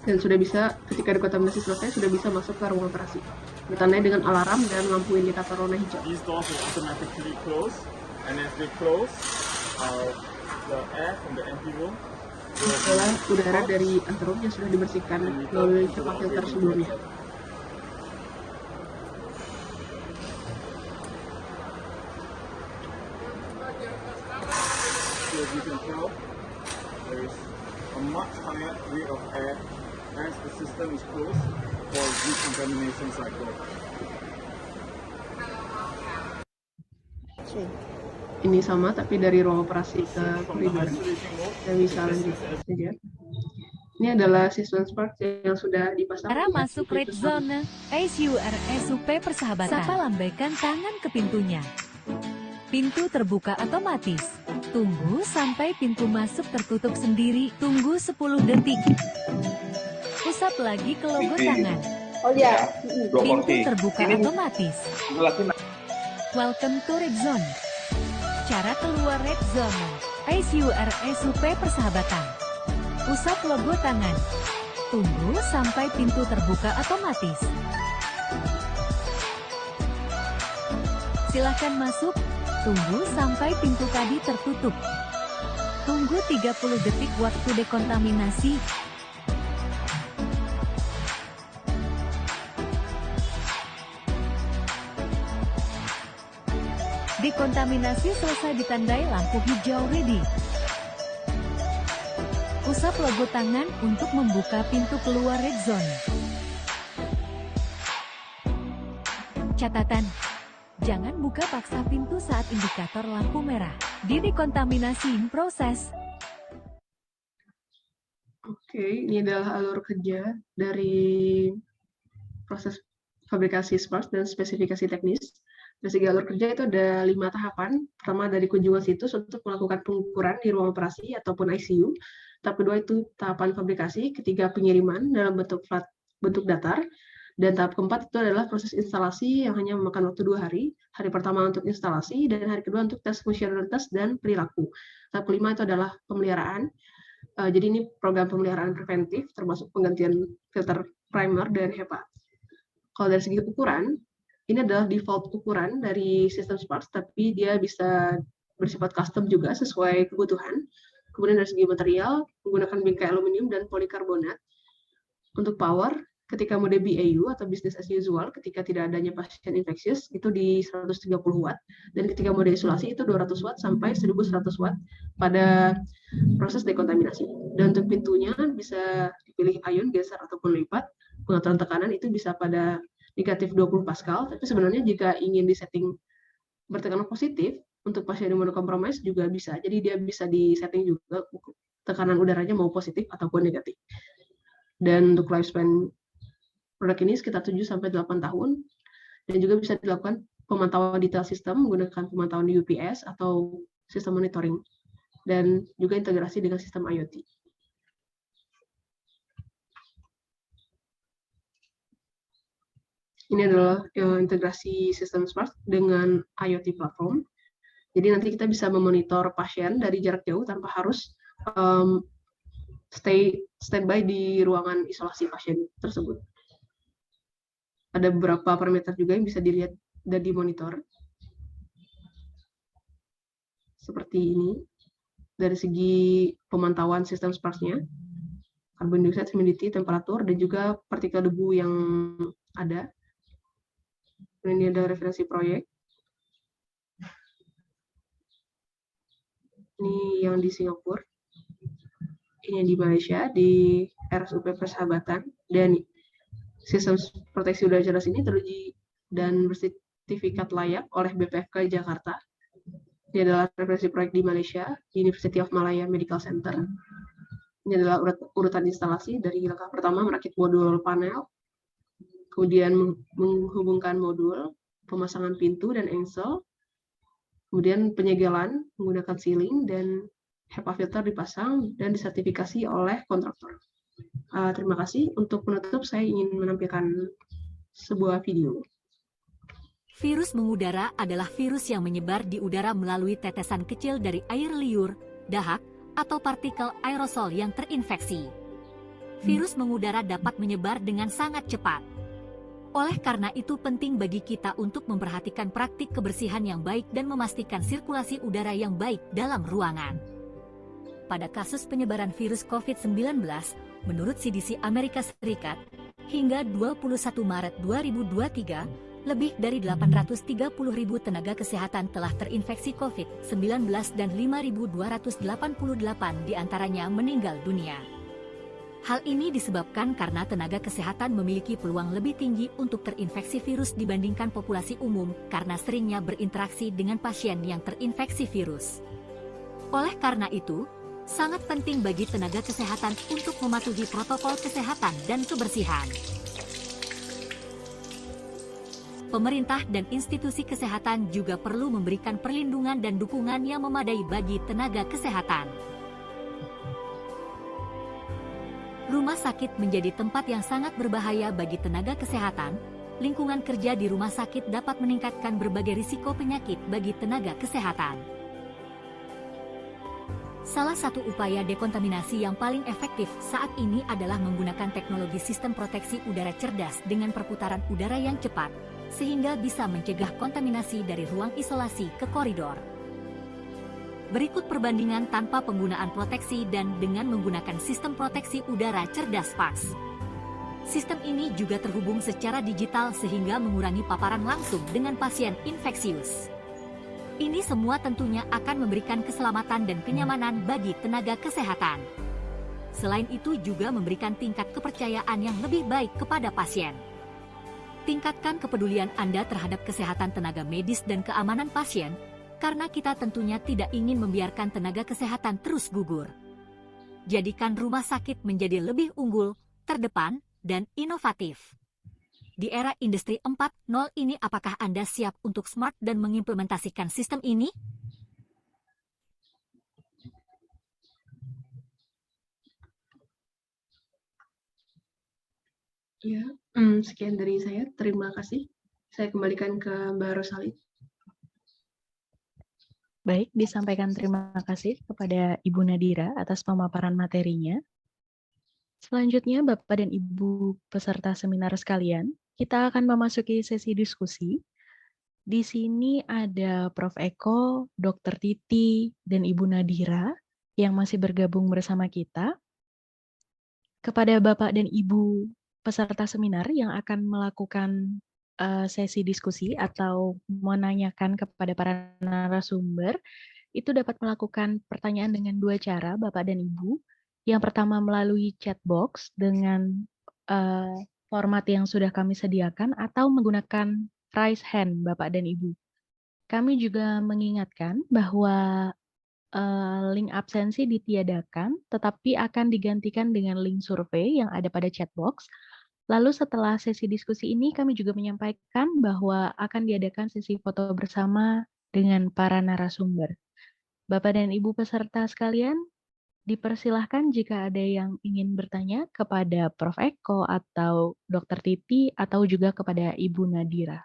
Dan sudah bisa, ketika dekontaminasi selesai, sudah bisa masuk ke ruang operasi. ditandai dengan alarm dan lampu indikator warna hijau. These doors will automatically close, and as they close, the air from the empty room Adalah udara dari anterum yang sudah dibersihkan melalui HEPA filter sebelumnya. So as you can tell, there is a much higher rate of air as the system is closed for decontamination cycle. Ini sama tapi dari ruang operasi ke From the koridor. isolation mode, Dan bisa lanjut saja. Ini adalah sistem Spark yang sudah dipasang. Cara masuk red zone, SUP persahabatan. Sapa lambaikan tangan ke pintunya. Pintu terbuka otomatis. Tunggu sampai pintu masuk tertutup sendiri. Tunggu 10 detik. Usap lagi ke logo tangan. Oh ya, Pintu terbuka otomatis. Welcome to red zone. Cara keluar red zone, SUP persahabatan. Usap logo tangan. Tunggu sampai pintu terbuka otomatis. Silahkan masuk. Tunggu sampai pintu tadi tertutup. Tunggu 30 detik waktu dekontaminasi. Dekontaminasi selesai ditandai lampu hijau ready. Usap logo tangan untuk membuka pintu keluar red zone. Catatan, jangan buka paksa pintu saat indikator lampu merah. Di dekontaminasi in proses. Oke, ini adalah alur kerja dari proses fabrikasi Spark dan spesifikasi teknis. Dari segi alur kerja itu ada 5 tahapan. Pertama dari kunjungan situs untuk melakukan pengukuran di ruang operasi ataupun ICU. Tahap kedua itu tahapan fabrikasi. Ketiga pengiriman dalam bentuk datar. Dan tahap keempat itu adalah proses instalasi yang hanya memakan waktu 2 hari. Hari pertama untuk instalasi dan hari kedua untuk tes fungsionalitas dan perilaku. Tahap kelima itu adalah pemeliharaan. Jadi ini program pemeliharaan preventif termasuk penggantian filter primer dan HEPA. Kalau dari segi ukuran, ini adalah default ukuran dari sistem Spark, tapi dia bisa bersifat custom juga sesuai kebutuhan. Kemudian dari segi material, menggunakan bingkai aluminium dan polikarbonat. Untuk power, ketika mode BAU atau business as usual, ketika tidak adanya pasien infeksius, itu di 130 watt. Dan ketika mode isolasi itu 200 watt sampai 1100 watt pada proses dekontaminasi. Dan untuk pintunya bisa dipilih ion, geser, ataupun lipat. Pengaturan tekanan itu bisa pada negatif 20 Pascal, tapi sebenarnya jika ingin disetting bertekanan positif, untuk pasien imunokompromis juga bisa. Jadi dia bisa disetting juga tekanan udaranya mau positif ataupun negatif. Dan untuk lifespan produk ini sekitar 7-8 tahun, dan juga bisa dilakukan pemantauan detail sistem menggunakan pemantauan di UPS atau sistem monitoring, dan juga integrasi dengan sistem IoT. Ini adalah integrasi sistem Spark dengan IoT platform. Jadi nanti kita bisa memonitor pasien dari jarak jauh tanpa harus standby di ruangan isolasi pasien tersebut. Ada beberapa parameter juga yang bisa dilihat dan dimonitor. Seperti ini. Dari segi pemantauan sistem Spark-nya, carbon dioxide, humidity, temperatur, dan juga partikel debu yang ada. Ini ada referensi proyek. Ini yang di Singapura. Ini yang di Malaysia, di RSUP Persahabatan. Dan sistem proteksi udara cerdas ini teruji dan bersertifikat layak oleh BPFK Jakarta. Ini adalah referensi proyek di Malaysia, University of Malaya Medical Center. Ini adalah urutan instalasi dari langkah pertama merakit modul panel, kemudian menghubungkan modul, pemasangan pintu dan engsel, kemudian penyegelan menggunakan sealing, dan HEPA filter dipasang dan disertifikasi oleh kontraktor. Terima kasih. Untuk penutup, saya ingin menampilkan sebuah video. Virus mengudara adalah virus yang menyebar di udara melalui tetesan kecil dari air liur, dahak, atau partikel aerosol yang terinfeksi. Virus mengudara dapat menyebar dengan sangat cepat. Oleh karena itu penting bagi kita untuk memperhatikan praktik kebersihan yang baik dan memastikan sirkulasi udara yang baik dalam ruangan. Pada kasus penyebaran virus COVID-19, menurut CDC Amerika Serikat, hingga 21 Maret 2023, lebih dari 830.000 tenaga kesehatan telah terinfeksi COVID-19 dan 5.288 diantaranya meninggal dunia. Hal ini disebabkan karena tenaga kesehatan memiliki peluang lebih tinggi untuk terinfeksi virus dibandingkan populasi umum karena seringnya berinteraksi dengan pasien yang terinfeksi virus. Oleh karena itu, sangat penting bagi tenaga kesehatan untuk mematuhi protokol kesehatan dan kebersihan. Pemerintah dan institusi kesehatan juga perlu memberikan perlindungan dan dukungan yang memadai bagi tenaga kesehatan. Rumah sakit menjadi tempat yang sangat berbahaya bagi tenaga kesehatan. Lingkungan kerja di rumah sakit dapat meningkatkan berbagai risiko penyakit bagi tenaga kesehatan. Salah satu upaya dekontaminasi yang paling efektif saat ini adalah menggunakan teknologi sistem proteksi udara cerdas dengan perputaran udara yang cepat, sehingga bisa mencegah kontaminasi dari ruang isolasi ke koridor. Berikut perbandingan tanpa penggunaan proteksi dan dengan menggunakan sistem proteksi udara cerdas PAS. Sistem ini juga terhubung secara digital sehingga mengurangi paparan langsung dengan pasien infeksius. Ini semua tentunya akan memberikan keselamatan dan kenyamanan bagi tenaga kesehatan. Selain itu juga memberikan tingkat kepercayaan yang lebih baik kepada pasien. Tingkatkan kepedulian Anda terhadap kesehatan tenaga medis dan keamanan pasien, karena kita tentunya tidak ingin membiarkan tenaga kesehatan terus gugur. Jadikan rumah sakit menjadi lebih unggul, terdepan, dan inovatif. Di era Industri 4.0 ini apakah Anda siap untuk smart dan mengimplementasikan sistem ini? Ya, sekian dari saya. Terima kasih. Saya kembalikan ke Mbak Rosalie. Baik, disampaikan terima kasih kepada Ibu Nadira atas pemaparan materinya. Selanjutnya, Bapak dan Ibu peserta seminar sekalian, kita akan memasuki sesi diskusi. Di sini ada Prof. Eko, Dr. Titi, dan Ibu Nadira yang masih bergabung bersama kita. Kepada Bapak dan Ibu peserta seminar yang akan melakukan sesi diskusi atau menanyakan kepada para narasumber, itu dapat melakukan pertanyaan dengan dua cara, Bapak dan Ibu. Yang pertama melalui chat box dengan format yang sudah kami sediakan atau menggunakan raise hand, Bapak dan Ibu. Kami juga mengingatkan bahwa link absensi ditiadakan, tetapi akan digantikan dengan link survei yang ada pada chat box. Lalu setelah sesi diskusi ini, kami juga menyampaikan bahwa akan diadakan sesi foto bersama dengan para narasumber. Bapak dan Ibu peserta sekalian, dipersilahkan jika ada yang ingin bertanya kepada Prof. Eko atau Dr. Titi atau juga kepada Ibu Nadira.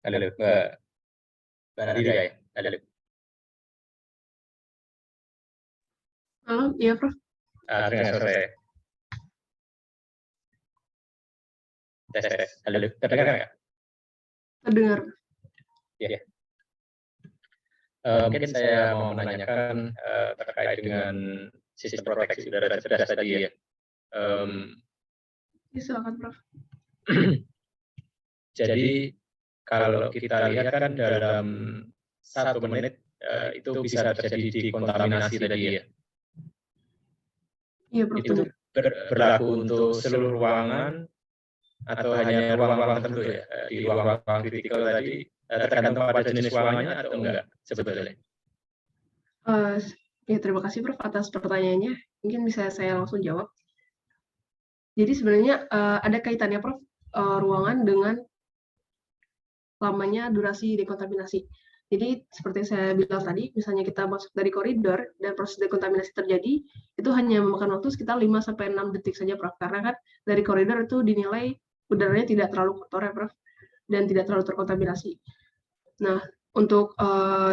Halo, Mbak Nadira ya? Halo. Halo, iya Prof. Dengan sore. Tes. Halo, terdengar nggak? Terdengar. Ya. Mungkin saya mau menanyakan terkait dengan sistem proteksi udara cerdas tadi ya. Silakan Prof. Jadi kalau kita lihat kan dalam 1 menit itu bisa terjadi dekontaminasi tadi ya. Iya Prof. Itu berlaku untuk seluruh ruangan atau hanya ruang-ruang tertentu ya? Di ruang-ruang kritikal tadi tergantung pada jenis ruangannya atau enggak sebetulnya? Ya, terima kasih Prof atas pertanyaannya. Mungkin bisa saya langsung jawab. Jadi sebenarnya ada kaitannya Prof ruangan dengan lamanya durasi dekontaminasi. Jadi seperti saya bilang tadi, misalnya kita masuk dari koridor dan proses dekontaminasi terjadi, itu hanya memakan waktu sekitar 5-6 detik saja Prof. Karena kan dari koridor itu dinilai udaranya tidak terlalu kotor ya Prof, dan tidak terlalu terkontaminasi. Nah, untuk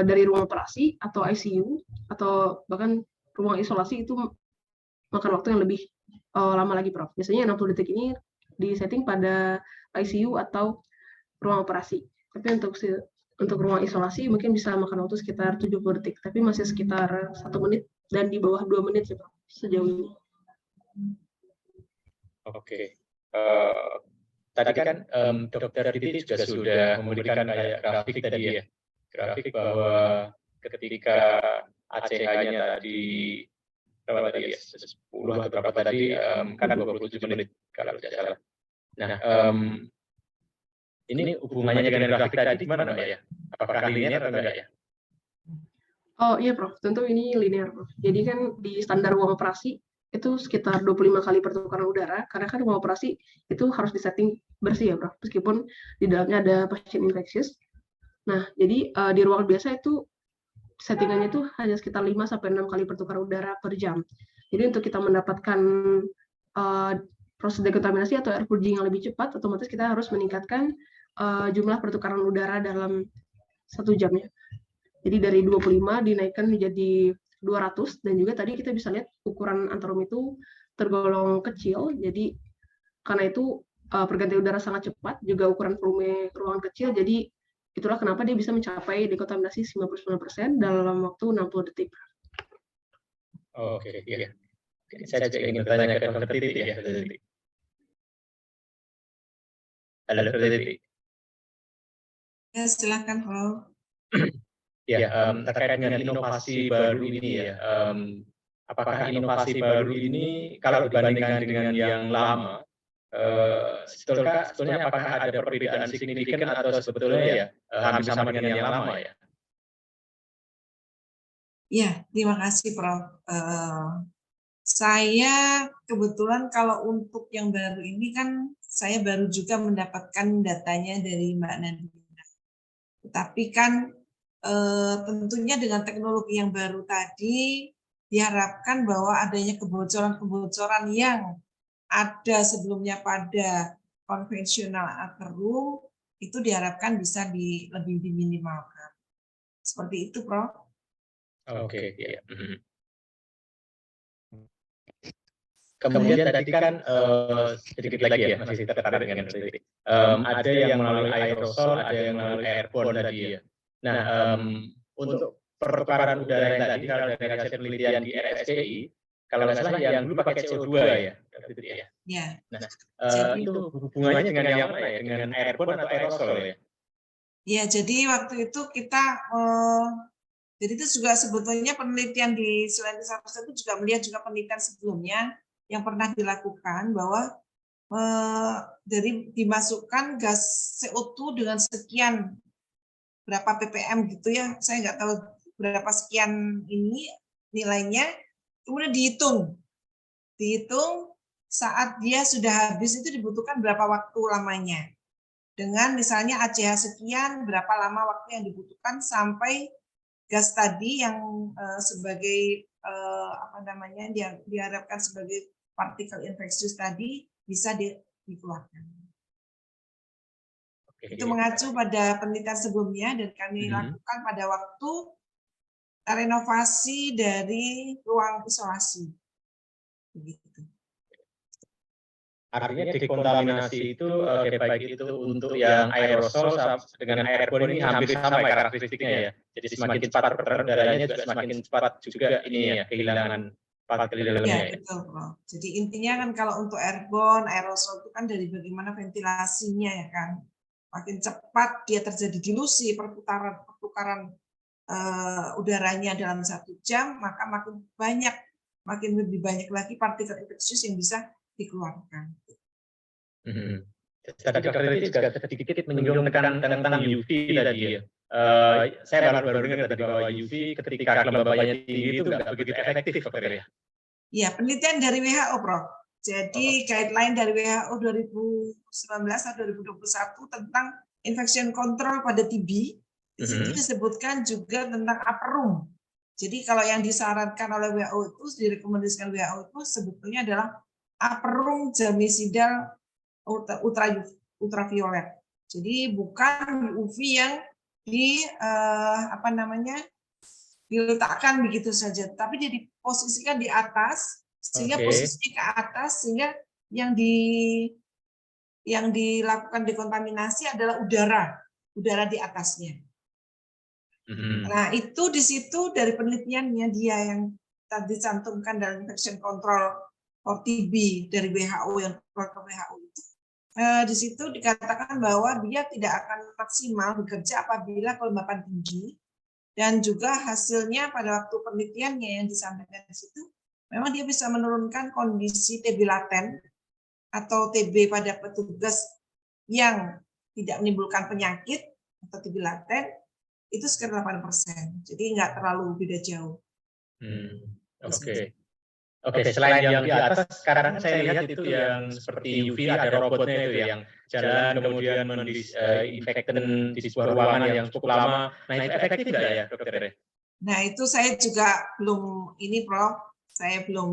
dari ruang operasi atau ICU atau bahkan ruang isolasi itu makan waktu yang lebih lama lagi Prof. Biasanya 60 detik ini disetting pada ICU atau ruang operasi. Tapi untuk ruang isolasi mungkin bisa makan waktu sekitar 70 detik, tapi masih sekitar 1 menit dan di bawah 2 menit sih Prof, sejauh ini. Oke. Tadi kan Dokter Titi juga sudah memberikan kayak grafik tadi ya. Grafik bahwa ketika ACH-nya tadi berapa tadi ya? 10 atau berapa tadi kan 27 menit kalau tidak salah. Nah, ini hubungannya dengan grafik tadi gimana Mbak ya? Apakah linear atau enggak ya? Oh iya Prof, tentu ini linear Prof. Jadi kan di standar ruang operasi itu sekitar 25 kali pertukaran udara, karena kan ruang operasi itu harus disetting bersih ya Prof, meskipun di dalamnya ada pasien infeksius. Nah, jadi di ruang biasa itu settingannya itu hanya sekitar 5-6 kali pertukaran udara per jam. Jadi untuk kita mendapatkan proses dekontaminasi atau air purging yang lebih cepat, otomatis kita harus meningkatkan jumlah pertukaran udara dalam 1 jamnya. Jadi dari 25 dinaikkan menjadi 200, dan juga tadi kita bisa lihat ukuran antarum itu tergolong kecil, jadi karena itu pergantian udara sangat cepat, juga ukuran volume ruangan kecil, jadi itulah kenapa dia bisa mencapai dekontaminasi 99% dalam waktu 60 detik. Oke, iya. Saya juga ingin bertanya ke Dokter Titi ya. Halo Dokter Titi. Ya, silakan Prof. Ya, terkait dengan inovasi baru ini ya, apakah inovasi baru ini kalau dibandingkan dengan yang lama, sebetulnya apakah ada perbedaan signifikan atau sebetulnya ya hampir sama dengan yang lama ya? Ya, terima kasih Prof. Saya kebetulan kalau untuk yang baru ini kan saya baru juga mendapatkan datanya dari Mbak Nadira. Tetapi kan tentunya dengan teknologi yang baru tadi diharapkan bahwa adanya kebocoran-kebocoran yang ada sebelumnya pada konvensional outer room itu diharapkan bisa lebih diminimalkan. Seperti itu, Prof. Oke, ya. Kemudian tadi kan sedikit lagi ya, masih tertarik dengan sedikit. Ada yang melalui aerosol, ada yang melalui airborne tadi ya. Nah, untuk pertukaran udara yang tadi, kalau dari hasil penelitian di RSCI, kalau nggak salah yang dulu pakai CO2 ya, ya. Ya. Nah, itu hubungannya dengan yang mana ya? Dengan airborne atau aerosol ya? Ya, jadi waktu itu kita, jadi itu juga sebetulnya penelitian di selain itu juga melihat juga penelitian sebelumnya yang pernah dilakukan bahwa dari dimasukkan gas CO2 dengan sekian berapa ppm gitu ya, saya nggak tahu berapa sekian ini nilainya, kemudian dihitung saat dia sudah habis itu dibutuhkan berapa waktu lamanya, dengan misalnya ACH sekian berapa lama waktu yang dibutuhkan sampai gas tadi yang sebagai diharapkan sebagai partikel infeksius tadi bisa dikeluarkan. Itu mengacu pada penelitian sebelumnya dan kami lakukan pada waktu renovasi dari ruang isolasi. Begitu. Artinya dekontaminasi itu baik itu untuk yang aerosol dengan airborne ini hampir sama ya karakteristiknya ya. Jadi semakin cepat peredaran udaranya juga semakin cepat juga ini ya kehilangan partikel di dalamnya. Ya, betul, Prof. Jadi intinya kan kalau untuk airborne, aerosol itu kan dari bagaimana ventilasinya ya kan. Makin cepat dia terjadi dilusi, pertukaran udaranya dalam 1 jam, maka makin lebih banyak lagi partikel infeksius yang bisa dikeluarkan. Tadi dokter itu juga sedikit menyinggung tentang UV tadi ya. Saya baru dengar tadi bahwa UV ketika kelembabannya tinggi itu nggak begitu efektif dokter ya. Ya, penelitian dari WHO, Prof. Jadi guideline dari WHO 2019 atau 2021 tentang infection control pada TB, di situ disebutkan juga tentang upper room. Jadi kalau yang disarankan oleh WHO itu, direkomendasikan WHO itu sebetulnya adalah upper room germicidal ultraviolet. Jadi bukan UV yang diletakkan begitu saja, tapi dia diposisikan di atas sehingga posisinya ke atas sehingga yang dilakukan dekontaminasi adalah udara di atasnya. Nah, itu di situ dari penelitiannya dia yang tadi dicantumkan dalam infection control for TB dari WHO yang keluar ke WHO itu. Di situ dikatakan bahwa dia tidak akan maksimal bekerja apabila kelembapan tinggi, dan juga hasilnya pada waktu penelitiannya yang disampaikan di situ, memang dia bisa menurunkan kondisi TB laten atau TB pada petugas yang tidak menimbulkan penyakit atau TB laten itu sekitar 8%. Jadi nggak terlalu beda jauh. Oke, selain yang di atas, sekarang saya lihat itu yang seperti UV ada robotnya itu yang jalan kemudian mendisinfektan di sebuah ruangan yang cukup lama. Nah itu efektif tidak ya dokter? Nah itu saya juga belum ini Prof. Saya belum,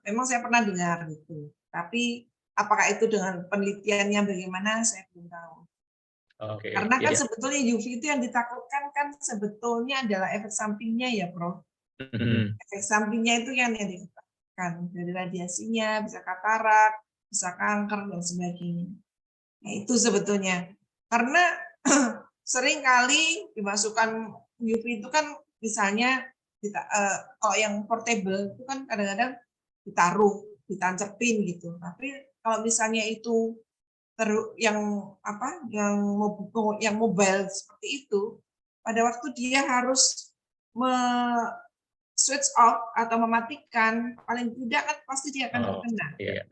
memang saya pernah dengar gitu. Tapi apakah itu dengan penelitiannya bagaimana saya belum tahu. Karena kan sebetulnya UV itu yang ditakutkan kan sebetulnya adalah efek sampingnya ya Prof. Efek sampingnya itu yang dikatakan dari radiasinya, bisa katarak, bisa kanker dan sebagainya. Nah, itu sebetulnya karena sering kali dimasukkan UV itu kan misalnya kalau yang portable itu kan kadang-kadang ditaruh, ditancepin gitu. Tapi kalau misalnya itu yang mobile seperti itu, pada waktu dia harus switch off atau mematikan, paling tidak kan pasti dia akan terkena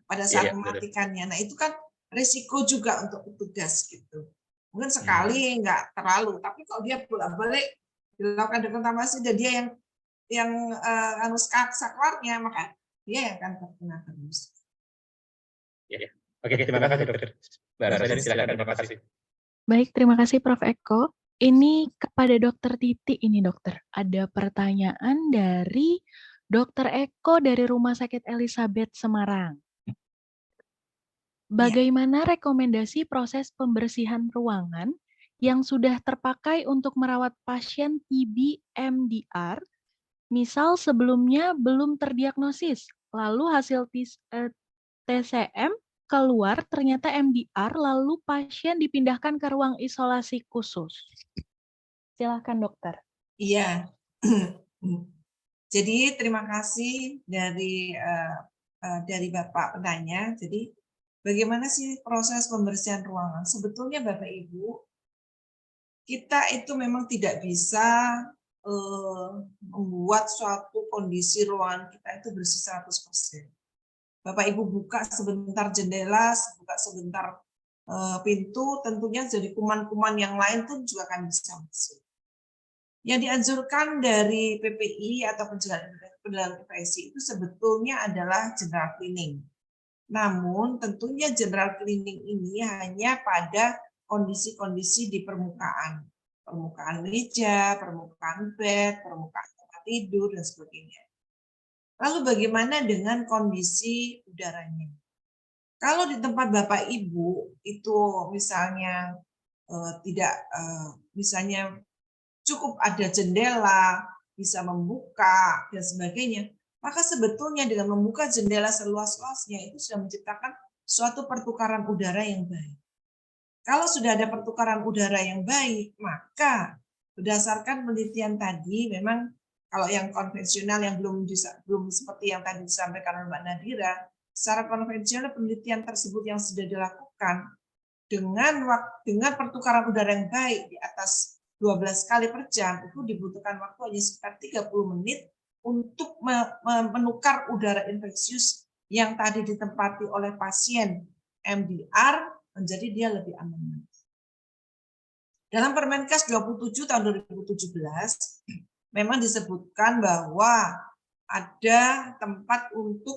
pada saat mematikannya. Nah itu kan risiko juga untuk petugas gitu. Mungkin sekali nggak terlalu, tapi kalau dia bolak-balik dilakukan dekontaminasi dan dia yang saklarnya, maka dia yang akan terkena terus. Oke, terima kasih dokter. Terima kasih. Baik, terima kasih Prof. Eko. Ini kepada Dokter Titi ini dokter, ada pertanyaan dari Dokter Eko dari Rumah Sakit Elizabeth Semarang. Bagaimana rekomendasi proses pembersihan ruangan yang sudah terpakai untuk merawat pasien TB MDR, misal sebelumnya belum terdiagnosis, lalu hasil TCM keluar ternyata MDR, lalu pasien dipindahkan ke ruang isolasi khusus. Silakan dokter. Iya. Jadi terima kasih dari Bapak penanya. Jadi bagaimana sih proses pembersihan ruangan? Sebetulnya Bapak Ibu, kita itu memang tidak bisa membuat suatu kondisi ruangan kita itu bersih 100%. Bapak Ibu buka sebentar jendela, buka sebentar pintu, tentunya jadi kuman-kuman yang lain pun juga akan bisa masuk. Yang dianjurkan dari PPI atau pencegahan infeksi itu sebetulnya adalah general cleaning. Namun tentunya general cleaning ini hanya pada kondisi-kondisi di permukaan meja, permukaan bed, permukaan tempat tidur dan sebagainya. Lalu bagaimana dengan kondisi udaranya? Kalau di tempat Bapak Ibu itu misalnya misalnya cukup ada jendela, bisa membuka dan sebagainya, maka sebetulnya dengan membuka jendela seluas-luasnya itu sudah menciptakan suatu pertukaran udara yang baik. Kalau sudah ada pertukaran udara yang baik, maka berdasarkan penelitian tadi, memang kalau yang konvensional yang belum seperti yang tadi disampaikan oleh Mbak Nadira, secara konvensional penelitian tersebut yang sudah dilakukan dengan pertukaran udara yang baik di atas 12 kali per jam, itu dibutuhkan waktu hanya sekitar 30 menit untuk menukar udara infeksius yang tadi ditempati oleh pasien MDR menjadi dia lebih aman. Dalam Permenkes 27 tahun 2017 memang disebutkan bahwa ada tempat untuk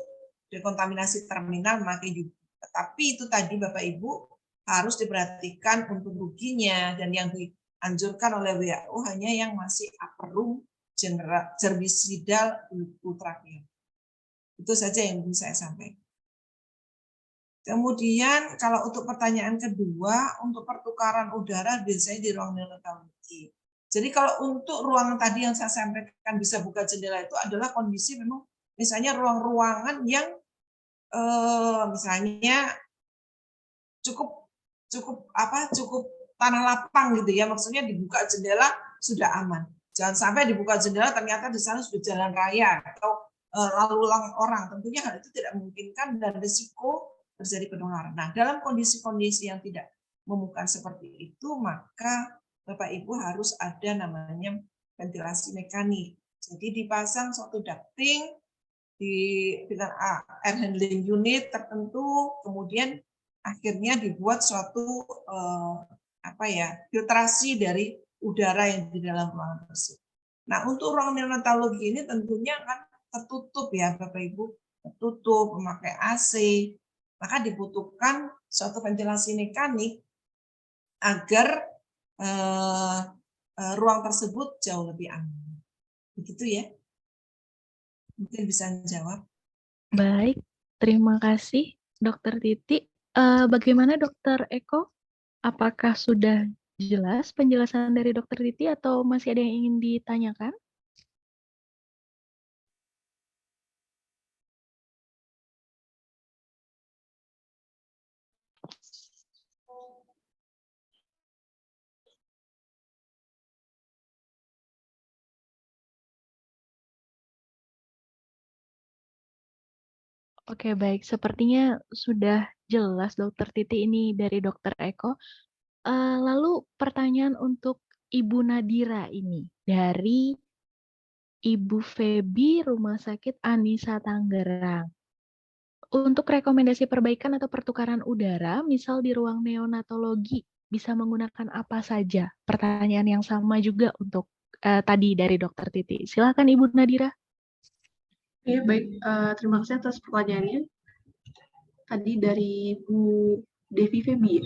dekontaminasi terminal memakai UV. Tetapi itu tadi Bapak Ibu harus diperhatikan untuk ruginya, dan yang dianjurkan oleh WHO hanya yang masih upper room germicidal ultraviolet. Itu saja yang bisa saya sampaikan. Kemudian kalau untuk pertanyaan kedua, untuk pertukaran udara biasanya di ruang neonatologi. Jadi kalau untuk ruangan tadi yang saya sampaikan bisa buka jendela itu adalah kondisi memang misalnya ruang-ruangan yang misalnya cukup tanah lapang gitu ya, maksudnya dibuka jendela sudah aman. Jangan sampai dibuka jendela ternyata di sana sudah jalan raya atau lalu lalang orang. Tentunya hal itu tidak memungkinkan dan risiko terjadi penularan. Nah, dalam kondisi-kondisi yang tidak memungkinkan seperti itu, maka Bapak Ibu harus ada namanya ventilasi mekanik. Jadi dipasang suatu ducting dengan air handling unit tertentu, kemudian akhirnya dibuat suatu filtrasi dari udara yang di dalam ruangan tersebut. Nah, untuk ruang neonatologi ini tentunya kan tertutup ya Bapak Ibu, tertutup, memakai AC, maka dibutuhkan suatu ventilasi mekanik agar ruang tersebut jauh lebih aman. Begitu ya. Mungkin bisa menjawab. Baik, terima kasih Dokter Titi. Bagaimana Dokter Eko? Apakah sudah jelas penjelasan dari Dokter Titi atau masih ada yang ingin ditanyakan? Oke, baik. Sepertinya sudah jelas Dokter Titi ini dari Dokter Eko. Lalu pertanyaan untuk Ibu Nadira ini dari Ibu Febi Rumah Sakit Anisa Tangerang. Untuk rekomendasi perbaikan atau pertukaran udara, misal di ruang neonatologi, bisa menggunakan apa saja? Pertanyaan yang sama juga untuk tadi dari Dokter Titi. Silakan Ibu Nadira. Ya, baik. Terima kasih atas pertanyaannya. Tadi dari Bu Devi Febi.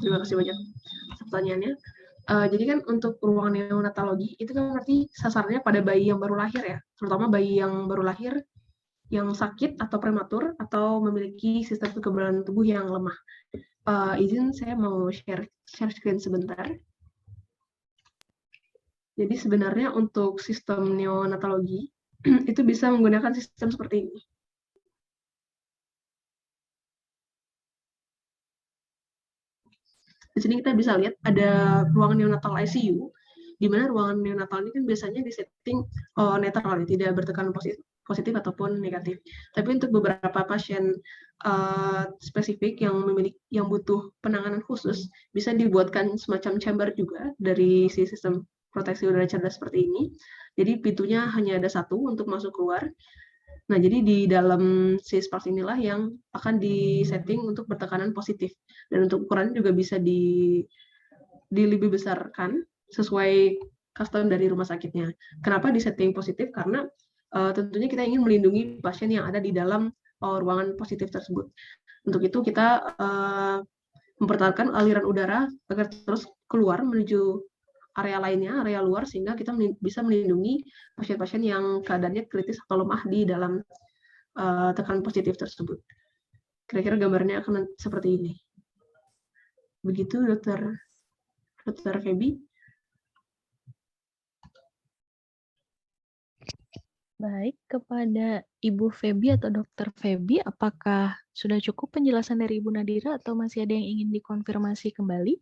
Terima kasih banyak atas pertanyaannya. Jadi kan untuk ruang neonatologi itu kan berarti sasarannya pada bayi yang baru lahir ya, terutama bayi yang baru lahir yang sakit atau prematur atau memiliki sistem kekebalan tubuh yang lemah. Izin saya mau share screen sebentar. Jadi sebenarnya untuk sistem neonatologi itu bisa menggunakan sistem seperti ini. Di sini kita bisa lihat ada ruang neonatal ICU, di mana ruangan neonatal ini kan biasanya disetting netral, tidak bertekanan positif ataupun negatif. Tapi untuk beberapa pasien spesifik yang butuh penanganan khusus, bisa dibuatkan semacam chamber juga dari si sistem proteksi udara cerdas seperti ini. Jadi pintunya hanya ada satu untuk masuk keluar. Nah, jadi di dalam si sparks inilah yang akan disetting untuk bertekanan positif. Dan untuk ukurannya juga bisa lebih besarkan sesuai custom dari rumah sakitnya. Kenapa disetting positif? Karena tentunya kita ingin melindungi pasien yang ada di dalam ruangan positif tersebut. Untuk itu kita mempertahankan aliran udara agar terus keluar menuju area lainnya, area luar, sehingga kita bisa melindungi pasien-pasien yang keadaannya kritis atau lemah di dalam tekanan positif tersebut. Kira-kira gambarnya akan seperti ini. Begitu, Dr. Feby. Baik, kepada Ibu Feby atau Dokter Feby, apakah sudah cukup penjelasan dari Ibu Nadira atau masih ada yang ingin dikonfirmasi kembali?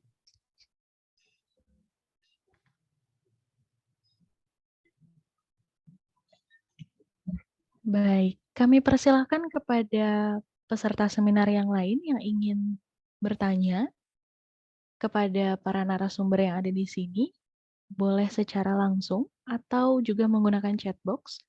Baik, kami persilahkan kepada peserta seminar yang lain yang ingin bertanya kepada para narasumber yang ada di sini, boleh secara langsung atau juga menggunakan chat box.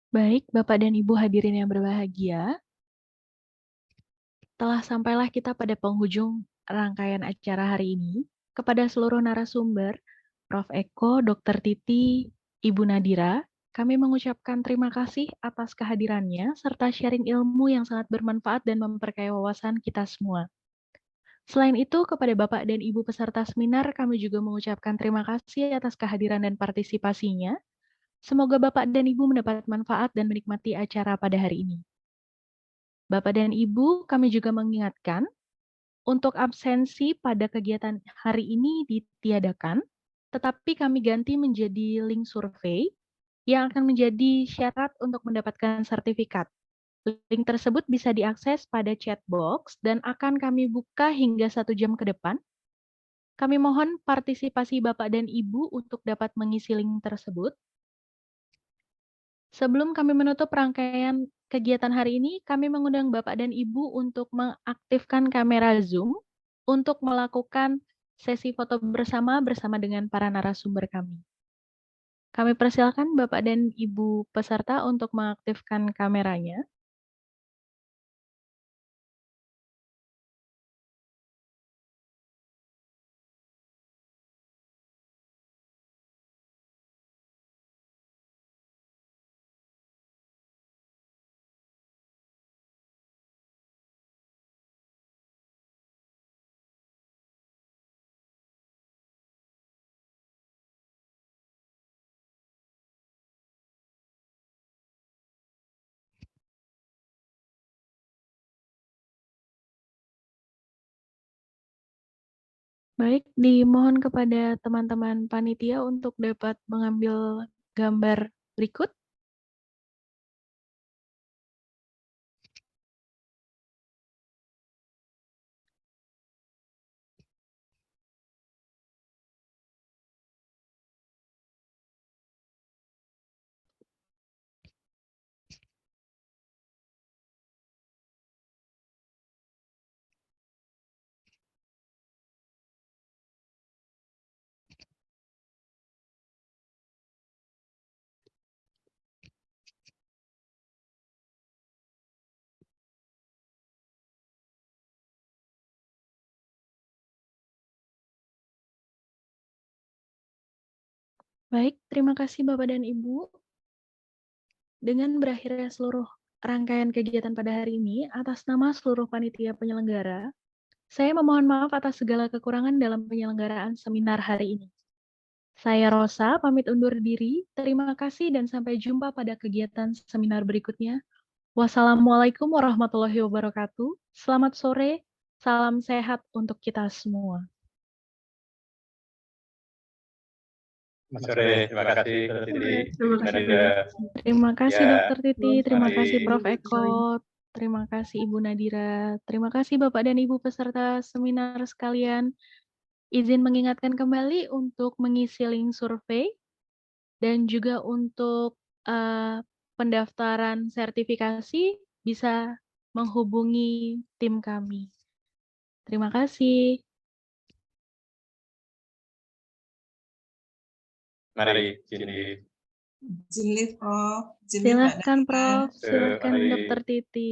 Baik, Bapak dan Ibu hadirin yang berbahagia, telah sampailah kita pada penghujung rangkaian acara hari ini. Kepada seluruh narasumber, Prof. Eko, Dr. Titi, Ibu Nadira, kami mengucapkan terima kasih atas kehadirannya serta sharing ilmu yang sangat bermanfaat dan memperkaya wawasan kita semua. Selain itu, kepada Bapak dan Ibu peserta seminar, kami juga mengucapkan terima kasih atas kehadiran dan partisipasinya. Semoga Bapak dan Ibu mendapat manfaat dan menikmati acara pada hari ini. Bapak dan Ibu, kami juga mengingatkan untuk absensi pada kegiatan hari ini ditiadakan, tetapi kami ganti menjadi link survei yang akan menjadi syarat untuk mendapatkan sertifikat. Link tersebut bisa diakses pada chat box dan akan kami buka hingga 1 jam ke depan. Kami mohon partisipasi Bapak dan Ibu untuk dapat mengisi link tersebut. Sebelum kami menutup rangkaian kegiatan hari ini, kami mengundang Bapak dan Ibu untuk mengaktifkan kamera Zoom untuk melakukan sesi foto bersama dengan para narasumber kami. Kami persilakan Bapak dan Ibu peserta untuk mengaktifkan kameranya. Baik, dimohon kepada teman-teman panitia untuk dapat mengambil gambar berikut. Baik, terima kasih Bapak dan Ibu. Dengan berakhirnya seluruh rangkaian kegiatan pada hari ini, atas nama seluruh panitia penyelenggara, saya memohon maaf atas segala kekurangan dalam penyelenggaraan seminar hari ini. Saya Rosa, pamit undur diri. Terima kasih dan sampai jumpa pada kegiatan seminar berikutnya. Wassalamualaikum warahmatullahi wabarakatuh. Selamat sore, salam sehat untuk kita semua. Selamat sore, terima kasih Dr. Titi. Terima kasih. Nadira. Terima kasih Ya, Dr. Titi, terima mari. kasih Prof. Sore. Eko, terima kasih Ibu Nadira, terima kasih Bapak dan Ibu peserta seminar sekalian. Izin mengingatkan kembali untuk mengisi link survei dan juga untuk pendaftaran sertifikasi bisa menghubungi tim kami. Terima kasih. Mari, sini. Izin live, Prof. Izin live, Mbak Silahkan Nadira. Prof, silahkan Mari. Dr. Titi.